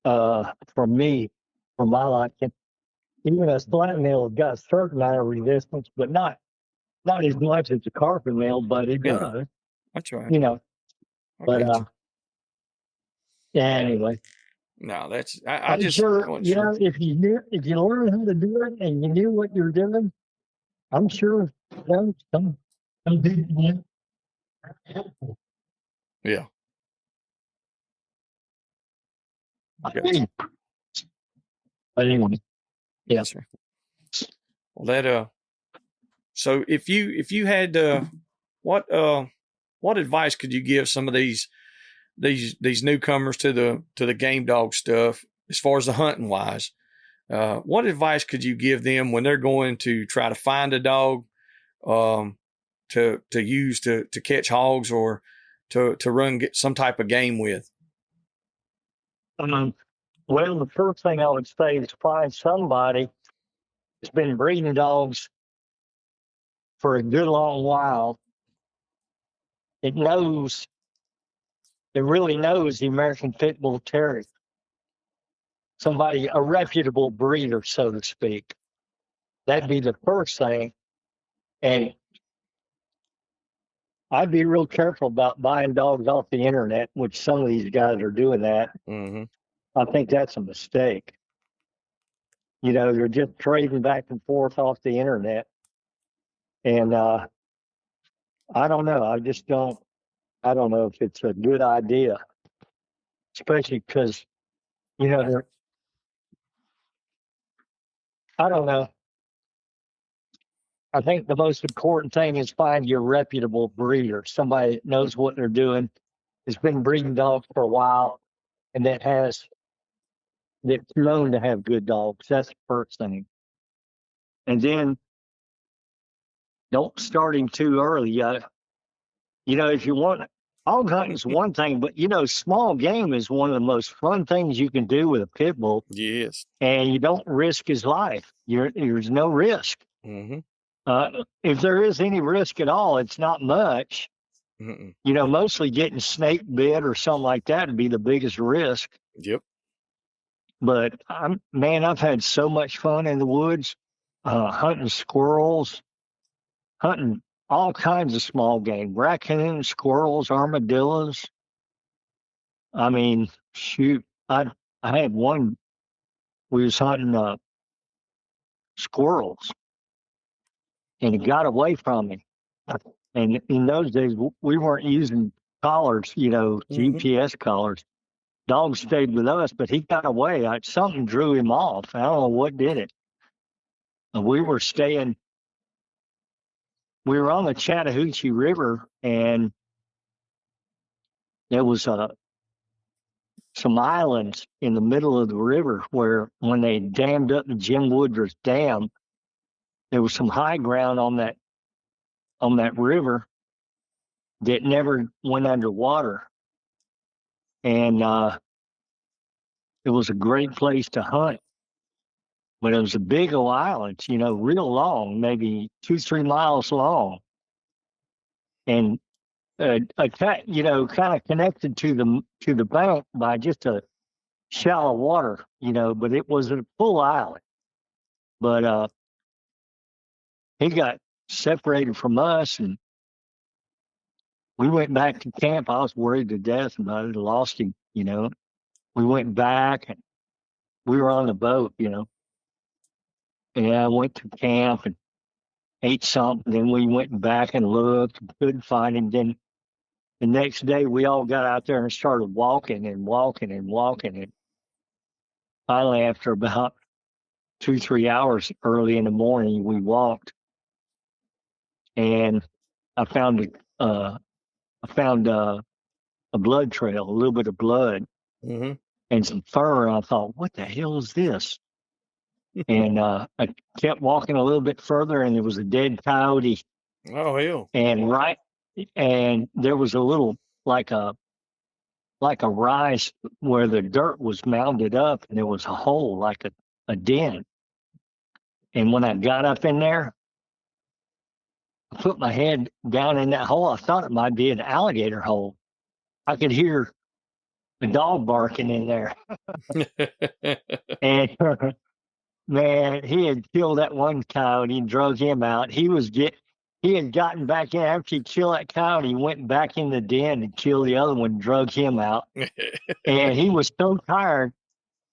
For me, for my liking, even a slat nail has got a certain amount of resistance, but not as much as a carpet nail, but it does. That's right. But anyway. No, that's I'm sure. If you learn how to do it and you knew what you're doing, I'm sure some people. Yeah. But anyway, yeah. Yes, sir. Well, so if you had what advice could you give some of these newcomers to the game dog stuff as far as the hunting wise? What advice could you give them when they're going to try to find a dog to use to catch hogs or to get some type of game with? Well, the first thing I would say is find somebody that's been breeding dogs for a good long while, it really knows the American Pit Bull Terrier. Somebody, a reputable breeder, so to speak. That'd be the first thing. And I'd be real careful about buying dogs off the internet, which some of these guys are doing that. Mm-hmm. I think that's a mistake. You know, they're just trading back and forth off the internet. And I don't know. I don't know if it's a good idea, especially because, you know, I don't know. I think the most important thing is find your reputable breeder, somebody that knows what they're doing, has been breeding dogs for a while, and that's known to have good dogs. That's the first thing. And then don't start him too early. You know, if you want, hog hunting is one thing, but you know, small game is one of the most fun things you can do with a pit bull. Yes. And you don't risk his life. There's no risk. Mm-hmm. If there is any risk at all, it's not much. Mm-mm. You know, mostly getting snake bit or something like that would be the biggest risk. Yep. But I've had so much fun in the woods, hunting squirrels, hunting all kinds of small game, raccoons, squirrels, armadillos. I mean, shoot, I had one. We was hunting squirrels, and he got away from me. And in those days, we weren't using collars, you know, Mm-hmm. GPS collars. Dog stayed with us, but he got away. Something drew him off. I don't know what did it. We were on the Chattahoochee River, and there was some islands in the middle of the river where, when they dammed up the Jim Woodruff Dam, there was some high ground on that river that never went underwater. And it was a great place to hunt. But it was a big old island, you know, real long, maybe 2-3 miles long. And you know, kind of connected to the bank by just a shallow water, you know, but it was a full island. But he got separated from us, and we went back to camp. I was worried to death about it. I lost him, you know. We went back, and we were on the boat, you know. And I went to camp and ate something. Then we went back and looked, couldn't find him. Then the next day, we all got out there and started walking and walking and walking. And finally, after about 2-3 hours early in the morning, we walked, and I found a blood trail, a little bit of blood, Mm-hmm. and some fur. And I thought, what the hell is this? And I kept walking a little bit further, and there was a dead coyote. Oh, hell. And there was a little, like a rise where the dirt was mounded up, and there was a hole, like a den. And when I got up in there, I put my head down in that hole. I thought it might be an alligator hole. I could hear the dog barking in there. And man, he had killed that one coyote and drug him out. He had gotten back in after he killed that coyote. He went back in the den and killed the other one, drug him out. And he was so tired,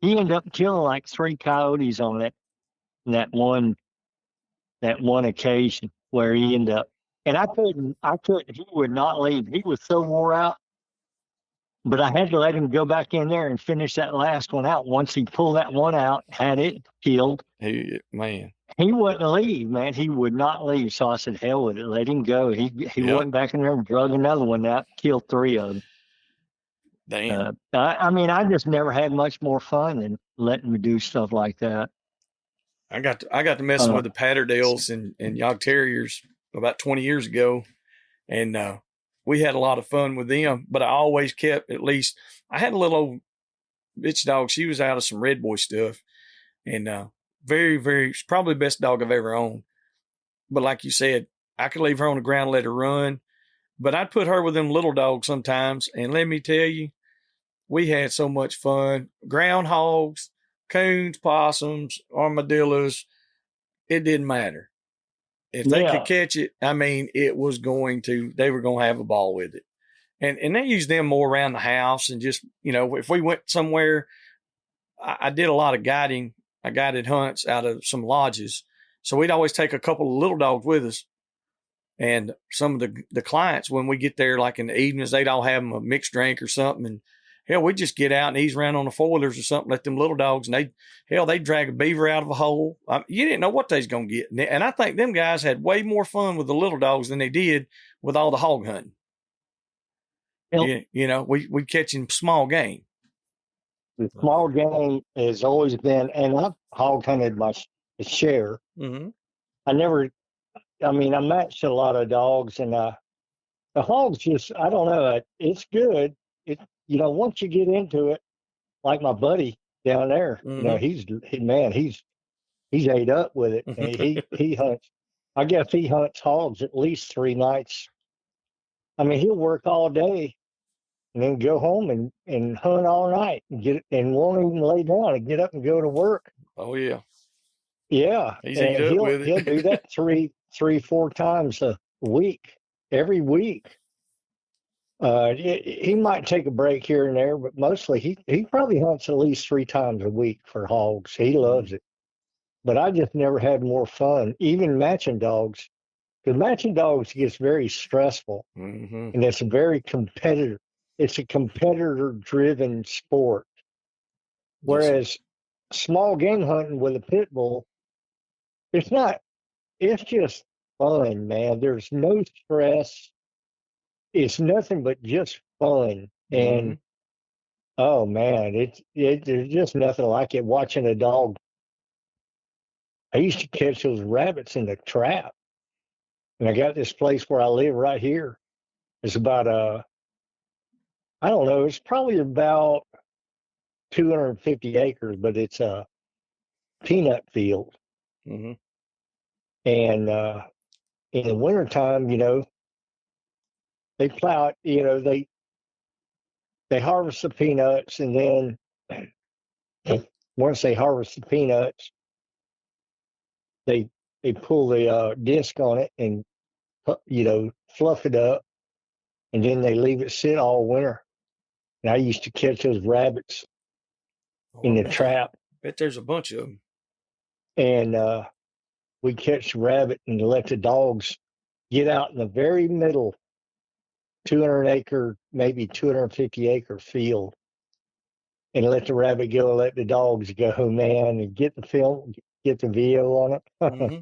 he ended up killing like 3 coyotes on that one occasion where he ended up. And I couldn't. He would not leave. He was so wore out. But I had to let him go back in there and finish that last one out. Once he pulled that one out, had it killed, Man. he wouldn't leave, man. He would not leave. So I said, hell with it. Let him go. He Yep. went back in there and drug another one out, killed 3 of them. Damn. I mean, I just never had much more fun than letting me do stuff like that. I got to messing with the Patterdales and Yog Terriers about 20 years ago. And we had a lot of fun with them, but I always kept I had a little old bitch dog. She was out of some Red Boy stuff, and very, very, probably the best dog I've ever owned. But like you said, I could leave her on the ground and let her run. But I'd put her with them little dogs sometimes. And let me tell you, we had so much fun. Groundhogs, coons, possums, armadillos, it didn't matter. If they could catch it, I mean, they were going to have a ball with it. And they use them more around the house and just, if we went somewhere, I did a lot of guiding. I guided hunts out of some lodges. So we'd always take a couple of little dogs with us. And some of the clients, when we get there, like in the evenings, they'd all have them a mixed drink or something. And hell, we'd just get out and ease around on the four-wheelers or something, let them little dogs, and they'd drag a beaver out of a hole. You didn't know what they was going to get. And I think them guys had way more fun with the little dogs than they did with all the hog hunting. Yep. We catching small game. The small game has always been, and I've hog hunted my share. Mm-hmm. I matched a lot of dogs, and the hogs just, I don't know, it's good. Once you get into it, like my buddy down there, mm-hmm. he's ate up with it. And he hunts. I guess he hunts hogs at least 3 nights. I mean, he'll work all day and then go home and hunt all night and won't even lay down and get up and go to work. Oh yeah. Yeah. He'll do that 3-4 times a week, every week. He might take a break here and there, but mostly he probably hunts at least 3 times a week for hogs. He loves it. But I just never had more fun, even matching dogs. Because matching dogs gets very stressful, mm-hmm. and it's very competitive. It's a competitor-driven sport. Whereas small game hunting with a pit bull, it's not. It's just fun, man. There's no stress. It's nothing but just fun. And oh man, there's just nothing like it. Watching a dog. I used to catch those rabbits in the trap. And I got this place where I live right here. It's about I don't know, it's probably about 250 acres, but it's a peanut field. Mm-hmm. And in the wintertime, they plow it, they harvest the peanuts, and then once they harvest the peanuts, they pull the disc on it and fluff it up, and then they leave it sit all winter. And I used to catch those rabbits in the trap. Bet there's a bunch of them. And we catch the rabbit and let the dogs get out in the very middle 200-acre, maybe 250-acre field, and let the rabbit go, let the dogs go, man, and get the film, get the video on it. Mm-hmm.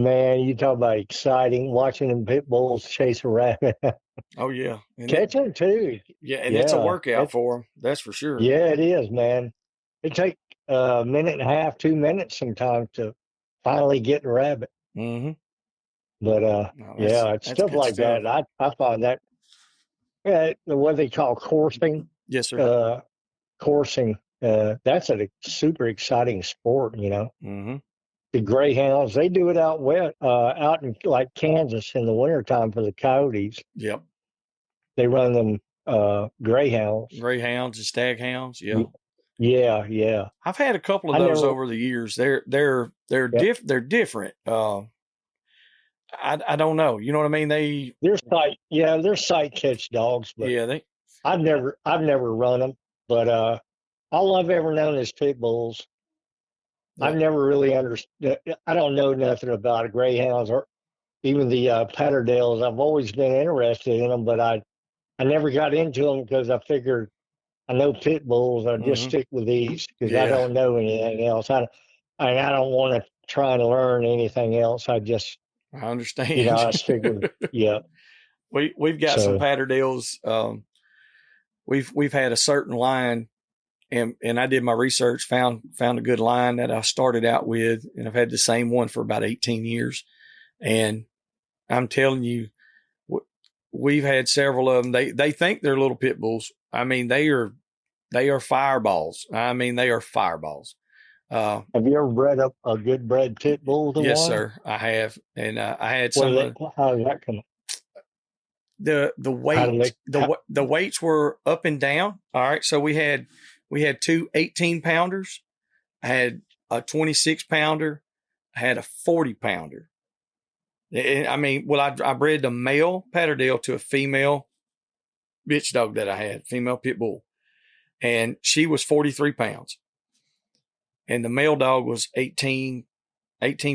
Man, you talk about exciting, watching them pit bulls chase a rabbit. Oh, yeah. Catch them, too. Yeah, and it's a workout for them, that's for sure. Yeah, it is, man. It takes a minute and a half, 2 minutes sometimes to finally get the rabbit. Mm-hmm. But, it's stuff like that. I find that what they call coursing. Yes, sir. Coursing, that's a super exciting sport, Mm-hmm. The greyhounds, they do it out in like Kansas in the wintertime for the coyotes. Yep. They run them greyhounds. Greyhounds and staghounds, yeah. Yeah. I've had a couple of those over the years. They're different. I don't know. You know what I mean? They're sight catch dogs, but I've never run them, but all I've ever known is pit bulls. Yeah. I've never really understood. I don't know nothing about greyhounds or even the Patterdales. I've always been interested in them, but I never got into them because I figured I know pit bulls. I'll just stick with these because I don't know anything else. I don't want to try and learn anything else. I understand. I stick with We've got some Patterdales. We've had a certain line, and I did my research, found a good line that I started out with, and I've had the same one for about 18 years. And I'm telling you, we've had several of them. They think they're little pit bulls. I mean, they are fireballs. I mean, they are fireballs. Have you ever bred up a good bred pit bull to Yes, one? sir, I have, and I had What some do of how does that come? the How do weight. they? The weights were up and down. All right, so we had two 18-pounders. I had a 26-pounder. I had a 40-pounder. I mean, well, I bred the male Patterdale to a female bitch dog that I had, female pit bull, and she was 43 pounds, and the male dog was 18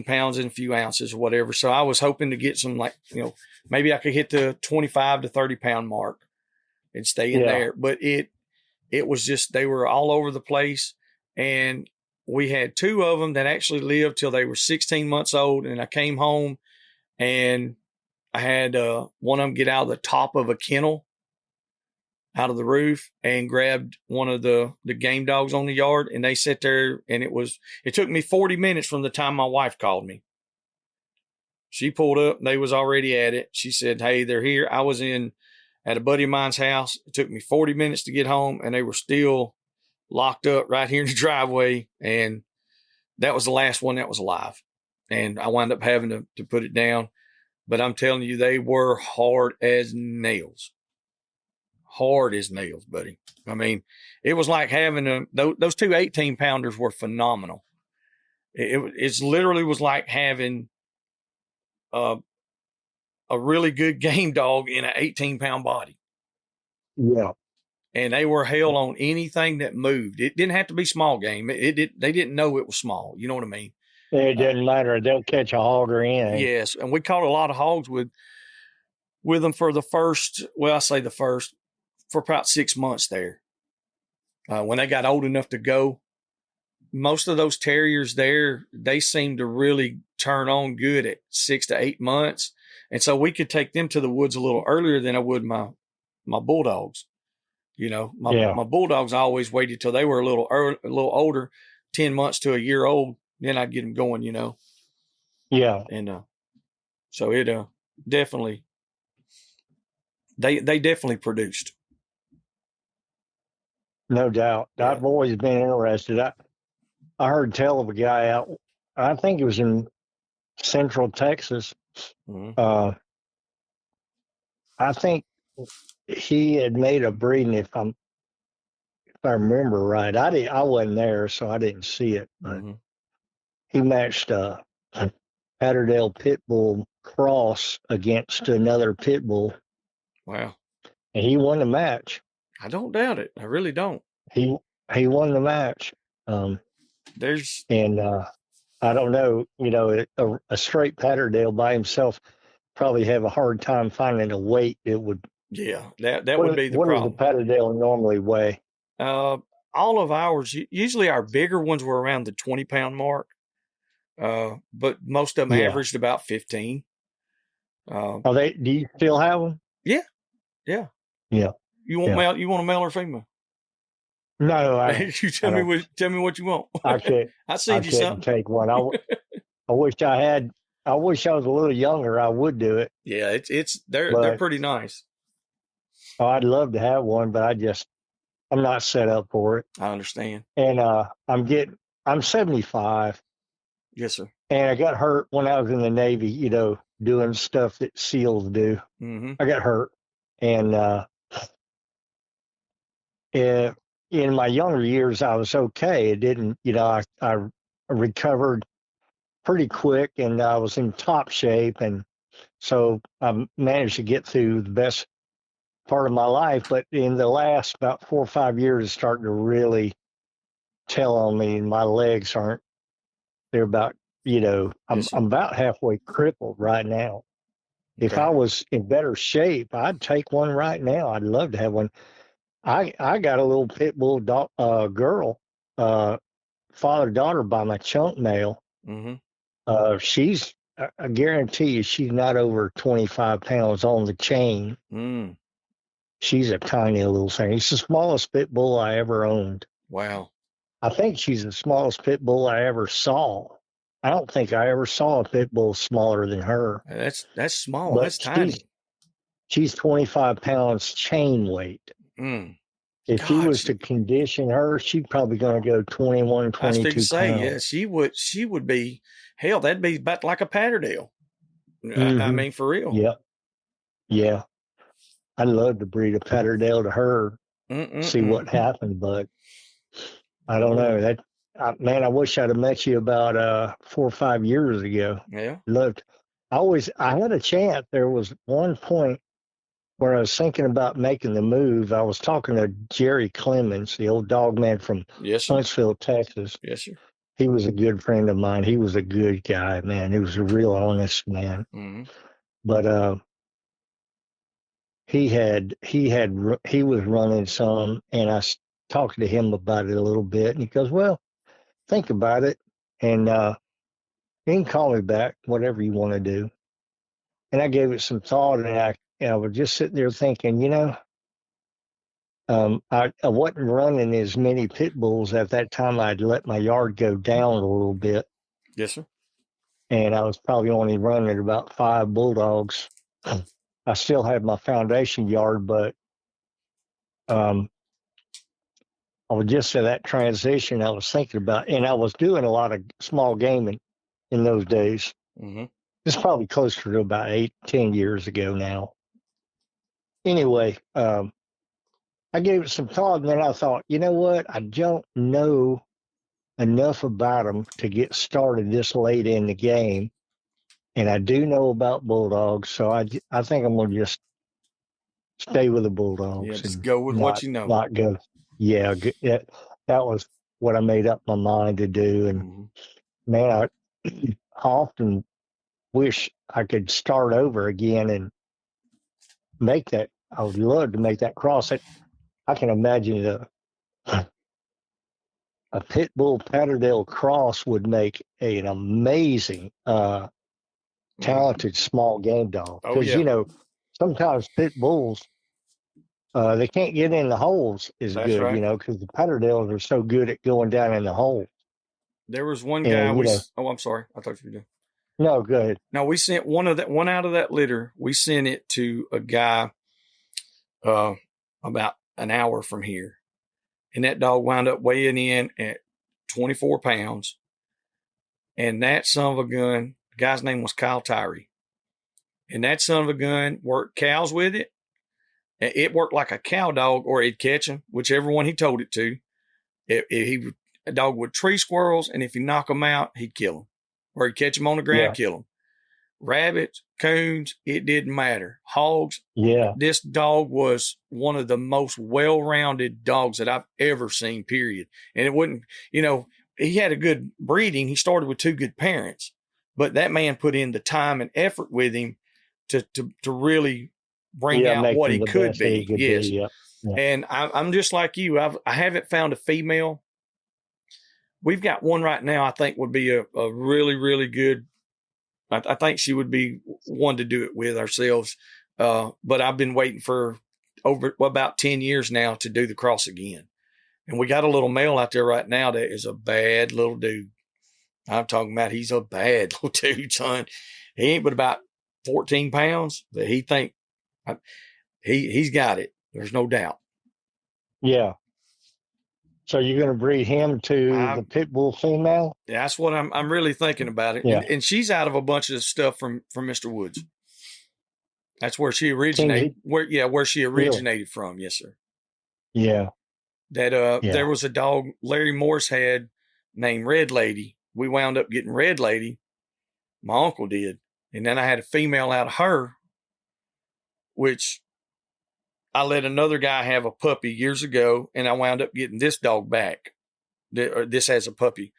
pounds and a few ounces or whatever. So I was hoping to get some, like, maybe I could hit the 25 to 30 pound mark and stay in there. But it was just, they were all over the place. And we had two of them that actually lived till they were 16 months old. And I came home and I had one of them get out of the top of a kennel, out of the roof, and grabbed one of the game dogs on the yard, and they sat there, and it took me 40 minutes from the time my wife called me. She pulled up, they was already at it. She said, "Hey, they're here." I was at a buddy of mine's house. It took me 40 minutes to get home, and they were still locked up right here in the driveway. And that was the last one that was alive. And I wound up having to put it down. But I'm telling you, they were hard as nails. Hard as nails, buddy. I mean, it was like having those two 18-pounders were phenomenal. It's literally was like having a really good game dog in an 18-pound body. Yeah. And they were hell on anything that moved. It didn't have to be small game. They didn't know it was small. You know what I mean? It doesn't matter. They'll catch a hog or anything. Yes. And we caught a lot of hogs with them for the first, well, I say the first, for about 6 months there. When they got old enough to go, most of those terriers there, they seemed to really turn on good at 6 to 8 months. And so we could take them to the woods a little earlier than I would my bulldogs. My bulldogs, I always waited till they were a little older, 10 months to a year old. Then I'd get them going, Yeah. And so it definitely, they definitely produced. No doubt. Yeah. I've always been interested. I heard tell of a guy out, I think it was in Central Texas. Mm-hmm. I think he had made a breeding, if I remember right. I wasn't there, so I didn't see it. But he matched a Patterdale pit bull cross against another pit bull. Wow. And he won the match. I don't doubt it. I really don't. He won the match. I don't know, a straight Patterdale by himself probably have a hard time finding a weight it would. Yeah, that would be the problem. problem. What does the Patterdale normally weigh? All of ours, usually our bigger ones were around the 20-pound mark, but most of them averaged about 15. Do you still have them? Yeah. You want male? You want a male or female? No, you tell me what you want. I can't. I see you something. Take one. I wish I had. I wish I was a little younger. I would do it. Yeah, they're pretty nice. Oh, I'd love to have one, but I'm not set up for it. I understand. And I'm 75. Yes, sir. And I got hurt when I was in the Navy, doing stuff that SEALs do. Mm-hmm. I got hurt. And in my younger years, I was okay. It didn't, I recovered pretty quick and I was in top shape. And so I managed to get through the best part of my life. But in the last about 4 or 5 years, it's starting to really tell on me. And my legs they're about, I'm about halfway crippled right now. Okay. If I was in better shape, I'd take one right now. I'd love to have one. I got a little pit bull girl, father-daughter by my chunk male. Mm-hmm. She's, I guarantee you, she's not over 25 pounds on the chain. Mm. She's a tiny little thing. It's the smallest pit bull I ever owned. Wow. I think she's the smallest pit bull I ever saw. I don't think I ever saw a pit bull smaller than her. That's small. That's tiny. She's 25 pounds chain weight. Mm. If you God, was to condition her, she's probably going to go 21, I was 22 to say, pounds. yeah, she would be, hell, that'd be about like a Patterdale. I mean, for real. Yep. Yeah. I'd love to breed a Patterdale to her, see what happened, but I don't know. Man, I wish I'd have met you about 4 or 5 years ago. Yeah. I had a chance. There was one point where I was thinking about making the move. I was talking to Jerry Clemens, the old dog man from Yes, sir. Huntsville, Texas. Yes, sir. He was a good friend of mine. He was a good guy, man. He was a real honest man. Mm-hmm. But he was running some, and I talked to him about it a little bit, and he goes, "Well, think about it, and you can call me back, whatever you want to do." And I gave it some thought, and I was just sitting there thinking, I wasn't running as many pit bulls at that time. I'd let my yard go down a little bit. Yes, sir. And I was probably only running about 5 bulldogs. I still had my foundation yard, but I was just at that transition I was thinking about, and I was doing a lot of small gaming in those days. Mm-hmm. It's probably closer to about 8-10 years ago now. Anyway, I gave it some thought, and then I thought, you know what? I don't know enough about them to get started this late in the game, and I do know about bulldogs, so I think I'm going to just stay with the bulldogs. Yeah, just and go with what you know. Not go. Yeah, that was what I made up my mind to do, and man, I often wish I could start over again and make that. I would love to make that cross. I can imagine a pit bull Patterdale cross would make an amazing, talented small game dog. Because sometimes pit bulls they can't get in the holes as That's good, right. because the Patterdales are so good at going down in the hole. There was one guy I'm sorry. I thought you were doing. No, go ahead. No, we sent one out of that litter. We sent it to a guy about an hour from here. And that dog wound up weighing in at 24 pounds. And that son of a gun, the guy's name was Kyle Tyree. And that son of a gun worked cows with it. It worked like a cow dog, or he'd catch them, whichever one he told it to. A dog would tree squirrels, and if he knock them out, he'd kill them. Or he'd catch them on the ground, kill them. Rabbits, coons, it didn't matter. Hogs. Yeah. This dog was one of the most well-rounded dogs that I've ever seen, period. And it wouldn't, he had a good breeding. He started with 2 good parents, but that man put in the time and effort with him to really bring out what he could be. Yes. Yeah. And I'm just like you. I haven't found a female. We've got one right now I think would be a really, really good. I think she would be one to do it with ourselves. But I've been waiting for about 10 years now to do the cross again. And we got a little male out there right now that is a bad little dude. I'm talking about he's a bad little dude, son. He ain't but about 14 pounds, but he think he's got it. There's no doubt. Yeah. So you're going to breed him to the pit bull female? That's what I'm really thinking about it. Yeah. And she's out of a bunch of stuff from Mr. Woods. That's where she originated. Where she originated from. Yes, sir. Yeah. There was a dog Larry Morse had named Red Lady. We wound up getting Red Lady. My uncle did. And then I had a female out of her, which I let another guy have a puppy years ago, and I wound up getting this dog back. This as a puppy.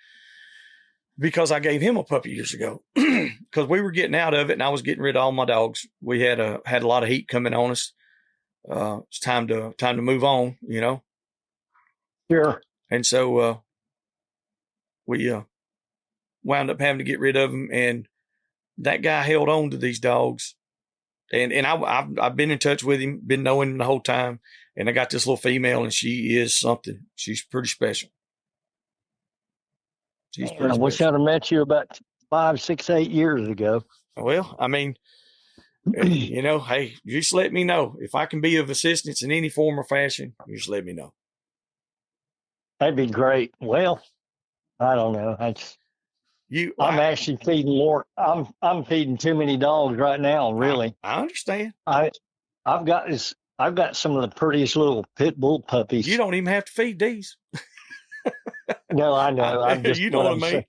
Because I gave him a puppy years ago. Because we were getting out of it, and I was getting rid of all my dogs. We had a lot of heat coming on us. It's time to move on, Sure. And so we wound up having to get rid of them, and that guy held on to these dogs. And I've been in touch with him, been knowing him the whole time. And I got this little female, and she is something. She's pretty special. I wish I'd have met you about 5, 6, 8 years ago. Well, I mean, hey, you just let me know. If I can be of assistance in any form or fashion, you just let me know. That'd be great. Well, I don't know. I'm actually feeding more. I'm feeding too many dogs right now. Really, I understand. I've got some of the prettiest little pit bull puppies. You don't even have to feed these. No, I know. I'm just, you know what I mean.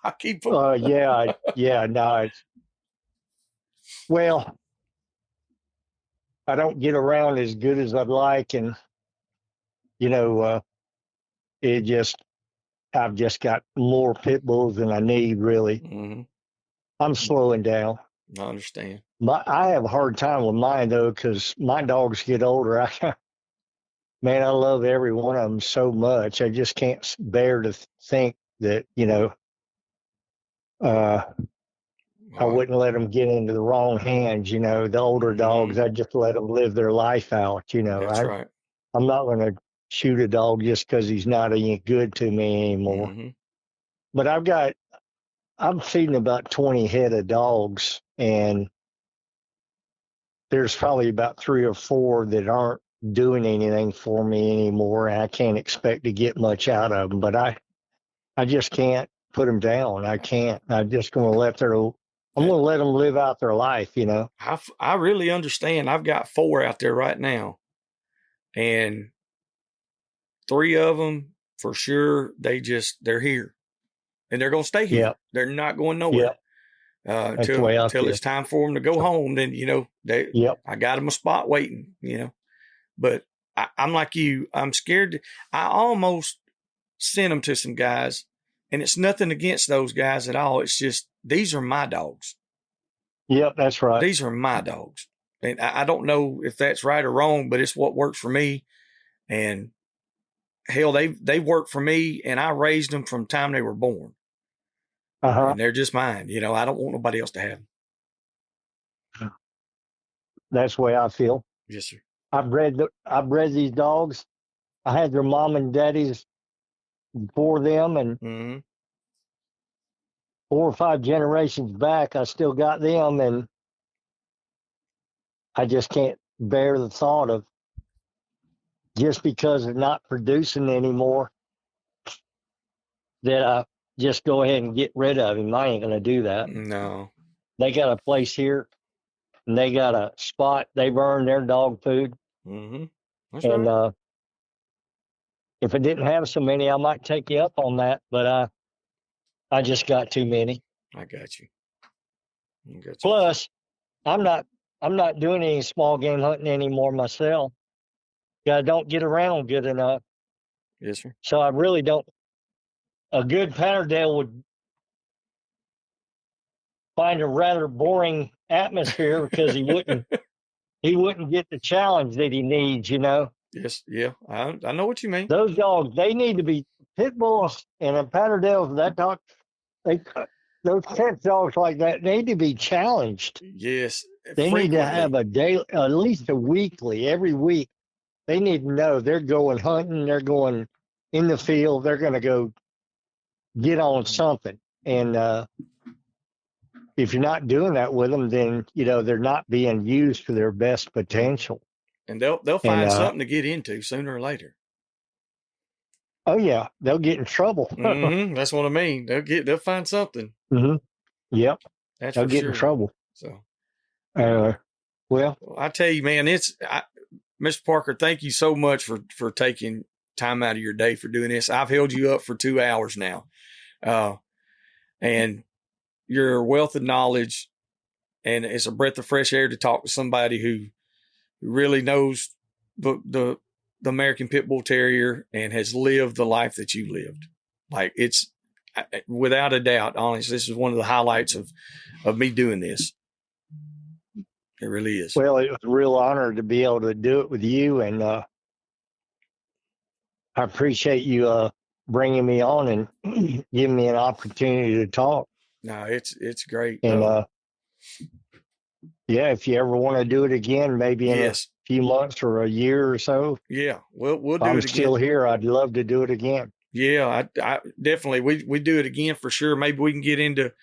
I keep them. Yeah. No, well, I don't get around as good as I'd like, and I've just got more pit bulls than I need. Really, Mm-hmm. I'm slowing down. I understand. I have a hard time with mine though, because my dogs get older. Man, I love every one of them so much. I just can't bear to think that, I wouldn't let them get into the wrong hands. The older dogs, I just let them live their life out. That's right. I'm not going to shoot a dog just because he's not any good to me anymore. Mm-hmm. But I'm feeding about 20 head of dogs, and there's probably about 3 or 4 that aren't doing anything for me anymore, and I can't expect to get much out of them. But I just can't put them down. I can't. I'm just going to let them live out their life. I really understand. I've got 4 out there right now, and 3 of them for sure. They're here, and they're going to stay here. Yep. They're not going nowhere. Until it's time for them to go home. Then, I got them a spot waiting, but I'm like you, I'm scared. I almost sent them to some guys, and it's nothing against those guys at all. It's just, these are my dogs. Yep, that's right. These are my dogs. And I don't know if that's right or wrong, but it's what works for me. And hell, they worked for me, and I raised them from the time they were born. And they're just mine. I don't want nobody else to have them. That's the way I feel. Yes, sir. I bred these dogs. I had their mom and daddies before them, and 4 or 5 generations back, I still got them, and I just can't bear the thought of, just because they're not producing anymore, that I just go ahead and get rid of him. I ain't going to do that. No. They got a place here, and they got a spot. They've earned their dog food. Mm-hmm. That's and right. If it didn't have so many, I might take you up on that, but I just got too many. I got you. Plus, I'm not doing any small game hunting anymore myself. I don't get around good enough. Yes, sir. So I really don't. A good Patterdale would find a rather boring atmosphere because he wouldn't get the challenge that he needs. Yes, yeah, I know what you mean. Those dogs, they need to be pit bulls, and a Patterdales. Those catch dogs like that need to be challenged. Yes, they need to have a daily, at least a weekly, every week. They need to know they're going hunting, they're going in the field, they're going to go get on something. And if you're not doing that with them, then they're not being used to their best potential. And they'll find something to get into sooner or later. Oh yeah, they'll get in trouble. Mm-hmm. That's what I mean. They'll find something. Mm-hmm. Yep. That's they'll for get sure. in trouble. So, well, I tell you, man, Mr. Parker, thank you so much for taking time out of your day for doing this. I've held you up for 2 hours now, and your wealth of knowledge, and it's a breath of fresh air to talk to somebody who really knows the American Pit Bull Terrier and has lived the life that you lived. Like, it's without a doubt, honestly, this is one of the highlights of me doing this. It really is. Well, it was a real honor to be able to do it with you, and I appreciate you bringing me on and giving me an opportunity to talk. No, it's great. And if you ever want to do it again, maybe in a few months or a year or so. Yeah, we'll do it again. I'm still here. I'd love to do it again. Yeah, I definitely. We do it again for sure. Maybe we can get into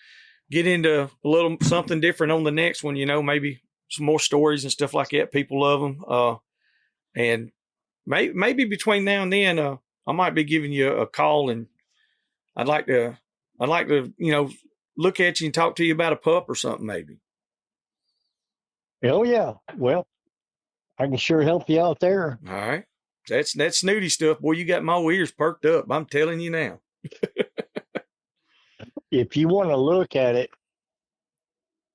a little something different on the next one. Maybe some more stories and stuff like that. People love them. And maybe between now and then, I might be giving you a call, and I'd like to, look at you and talk to you about a pup or something, maybe. Oh yeah. Well, I can sure help you out there. All right. That's snooty stuff. Boy, you got my ears perked up. I'm telling you now. If you want to look at it,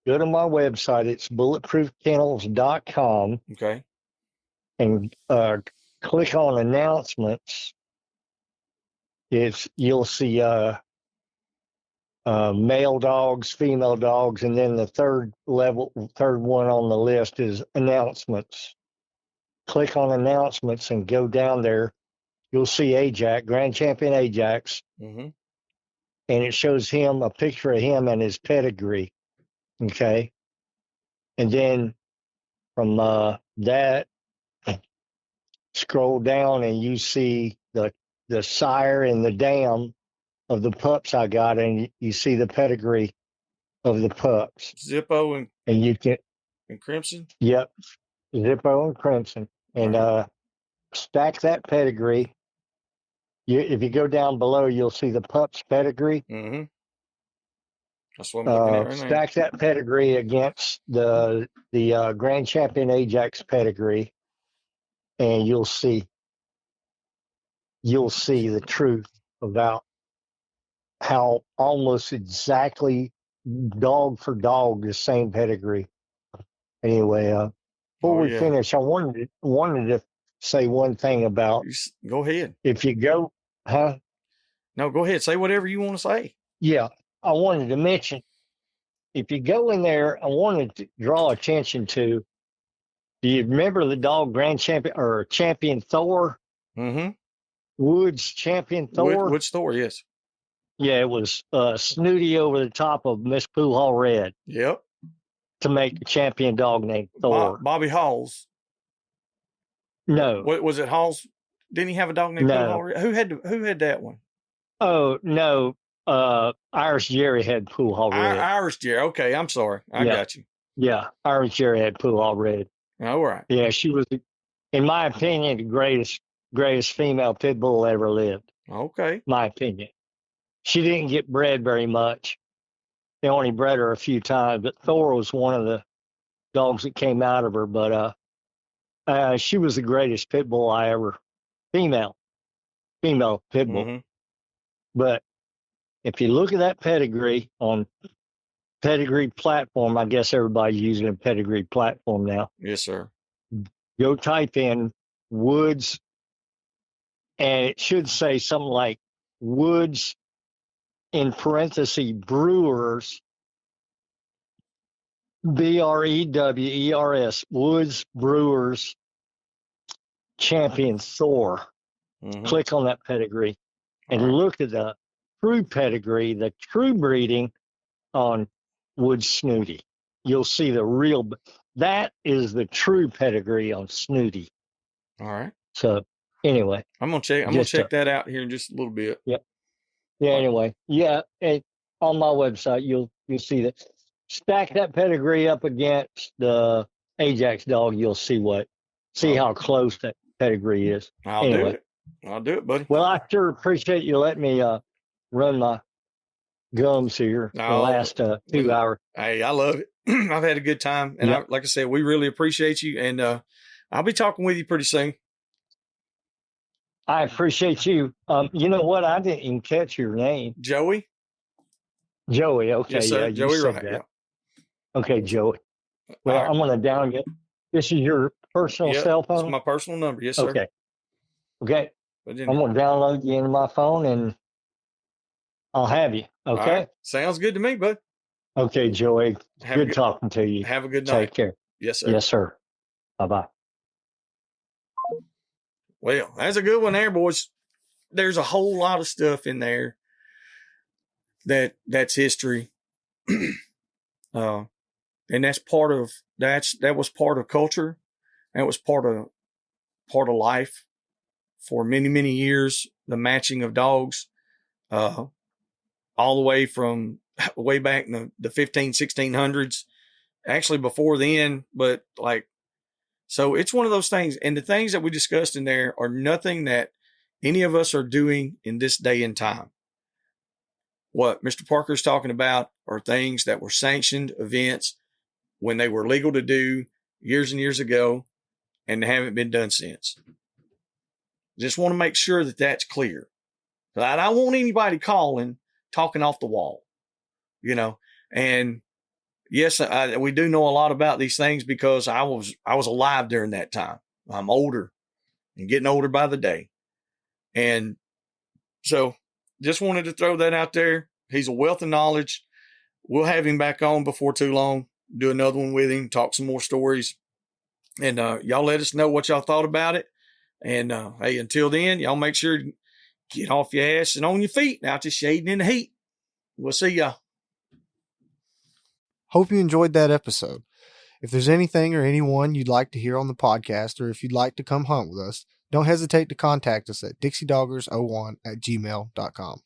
go to my website. It's bulletproofkennels.com. Okay. And click on announcements. You'll see male dogs, female dogs, and then the third one on the list is announcements. Click on announcements and go down there. You'll see Ajax, Grand Champion Ajax, Mm-hmm. and it shows him a picture of him and his pedigree. Okay, and then from that, scroll down and you see the sire and the dam of the pups I got, and you see the pedigree of the pups. Zippo And you can, and Crimson? yep, Zippo and Crimson. And stack that pedigree. If you go down below, you'll see the pups pedigree. Mm-hmm. That's what I'm looking at right now. Stack that pedigree against the Grand Champion Ajax pedigree, and you'll see the truth about how almost exactly dog for dog the same pedigree. Anyway, before we finish, I wanted to say one thing about. Go ahead. If you go, huh? No, go ahead. Say whatever you want to say. Yeah, I wanted to mention, if you go in there, I wanted to draw attention to. Do you remember the dog Grand Champion or Champion Thor? Mm-hmm. Woods Champion Thor. Woods Thor, yes. Yeah, it was snooty over the top of Miss Pool Hall Red. Yep. To make a champion dog named Thor. Bobby Halls. No. What was it? Halls? Didn't he have a dog named Pool Hall Red? Who had that one? Oh no. Irish Jerry had Pool Hall Red. Irish Jerry. Okay, I'm sorry. I got you. Yeah, Irish Jerry had Pool Hall Red. All right. Yeah, she was, in my opinion, the greatest female pit bull ever lived. Okay. My opinion. She didn't get bred very much. They only bred her a few times, but Thor was one of the dogs that came out of her. But she was the greatest pit bull I ever, female pit bull. Mm-hmm. But if you look at that pedigree on Pedigree platform, I guess everybody's using a Pedigree platform now. Yes, sir. Go type in Woods, and it should say something like Woods in parentheses Brewers, Brewers, Woods Brewers Champion Thor. Mm-hmm. Click on that pedigree and look at the true pedigree, the true breeding on Woods Snooty. You'll see that is the true pedigree on Snooty. All right. So anyway, I'm gonna check that out here in just a little bit. Yep. Yeah. Anyway, and on my website you'll see that. Stack that pedigree up against the Ajax dog. You'll see how close that pedigree is. I'll do it, buddy. Well, I sure appreciate you letting me run my gums here the last 2 hours. Hey, I love it. I've had a good time, and like I said, we really appreciate you. And I'll be talking with you pretty soon. I appreciate you. You know what? I didn't even catch your name. Joey. Joey. Okay. Yes, sir. Yeah, Joey, right? Yeah. Okay, Joey. Well, I'm going to down you. This is your personal cell phone? It's my personal number. Yes, sir. Okay. I'm going to download you into my phone, and I'll have you. Okay. Right. Sounds good to me, bud. Okay, Joey. Good talking to you. Have a good night. Take care. Yes, sir. Yes, sir. Bye-bye. Well, that's a good one there, boys. There's a whole lot of stuff in there that's history. And that was part of culture. That was part of life for many, many years. The matching of dogs, all the way from way back in the 1600s, actually before then, but so it's one of those things. And the things that we discussed in there are nothing that any of us are doing in this day and time. What Mr. Parker is talking about are things that were sanctioned events when they were legal to do years and years ago, and they haven't been done since. Just want to make sure that that's clear. I don't want anybody calling, talking off the wall, and yes, we do know a lot about these things because I was alive during that time. I'm older and getting older by the day. And so just wanted to throw that out there. He's a wealth of knowledge. We'll have him back on before too long, do another one with him, talk some more stories. And y'all let us know what y'all thought about it. And hey, until then, y'all make sure to get off your ass and on your feet out there shading in the heat. We'll see y'all. Hope you enjoyed that episode. If there's anything or anyone you'd like to hear on the podcast, or if you'd like to come hunt with us, don't hesitate to contact us at dixiedoggers01@gmail.com.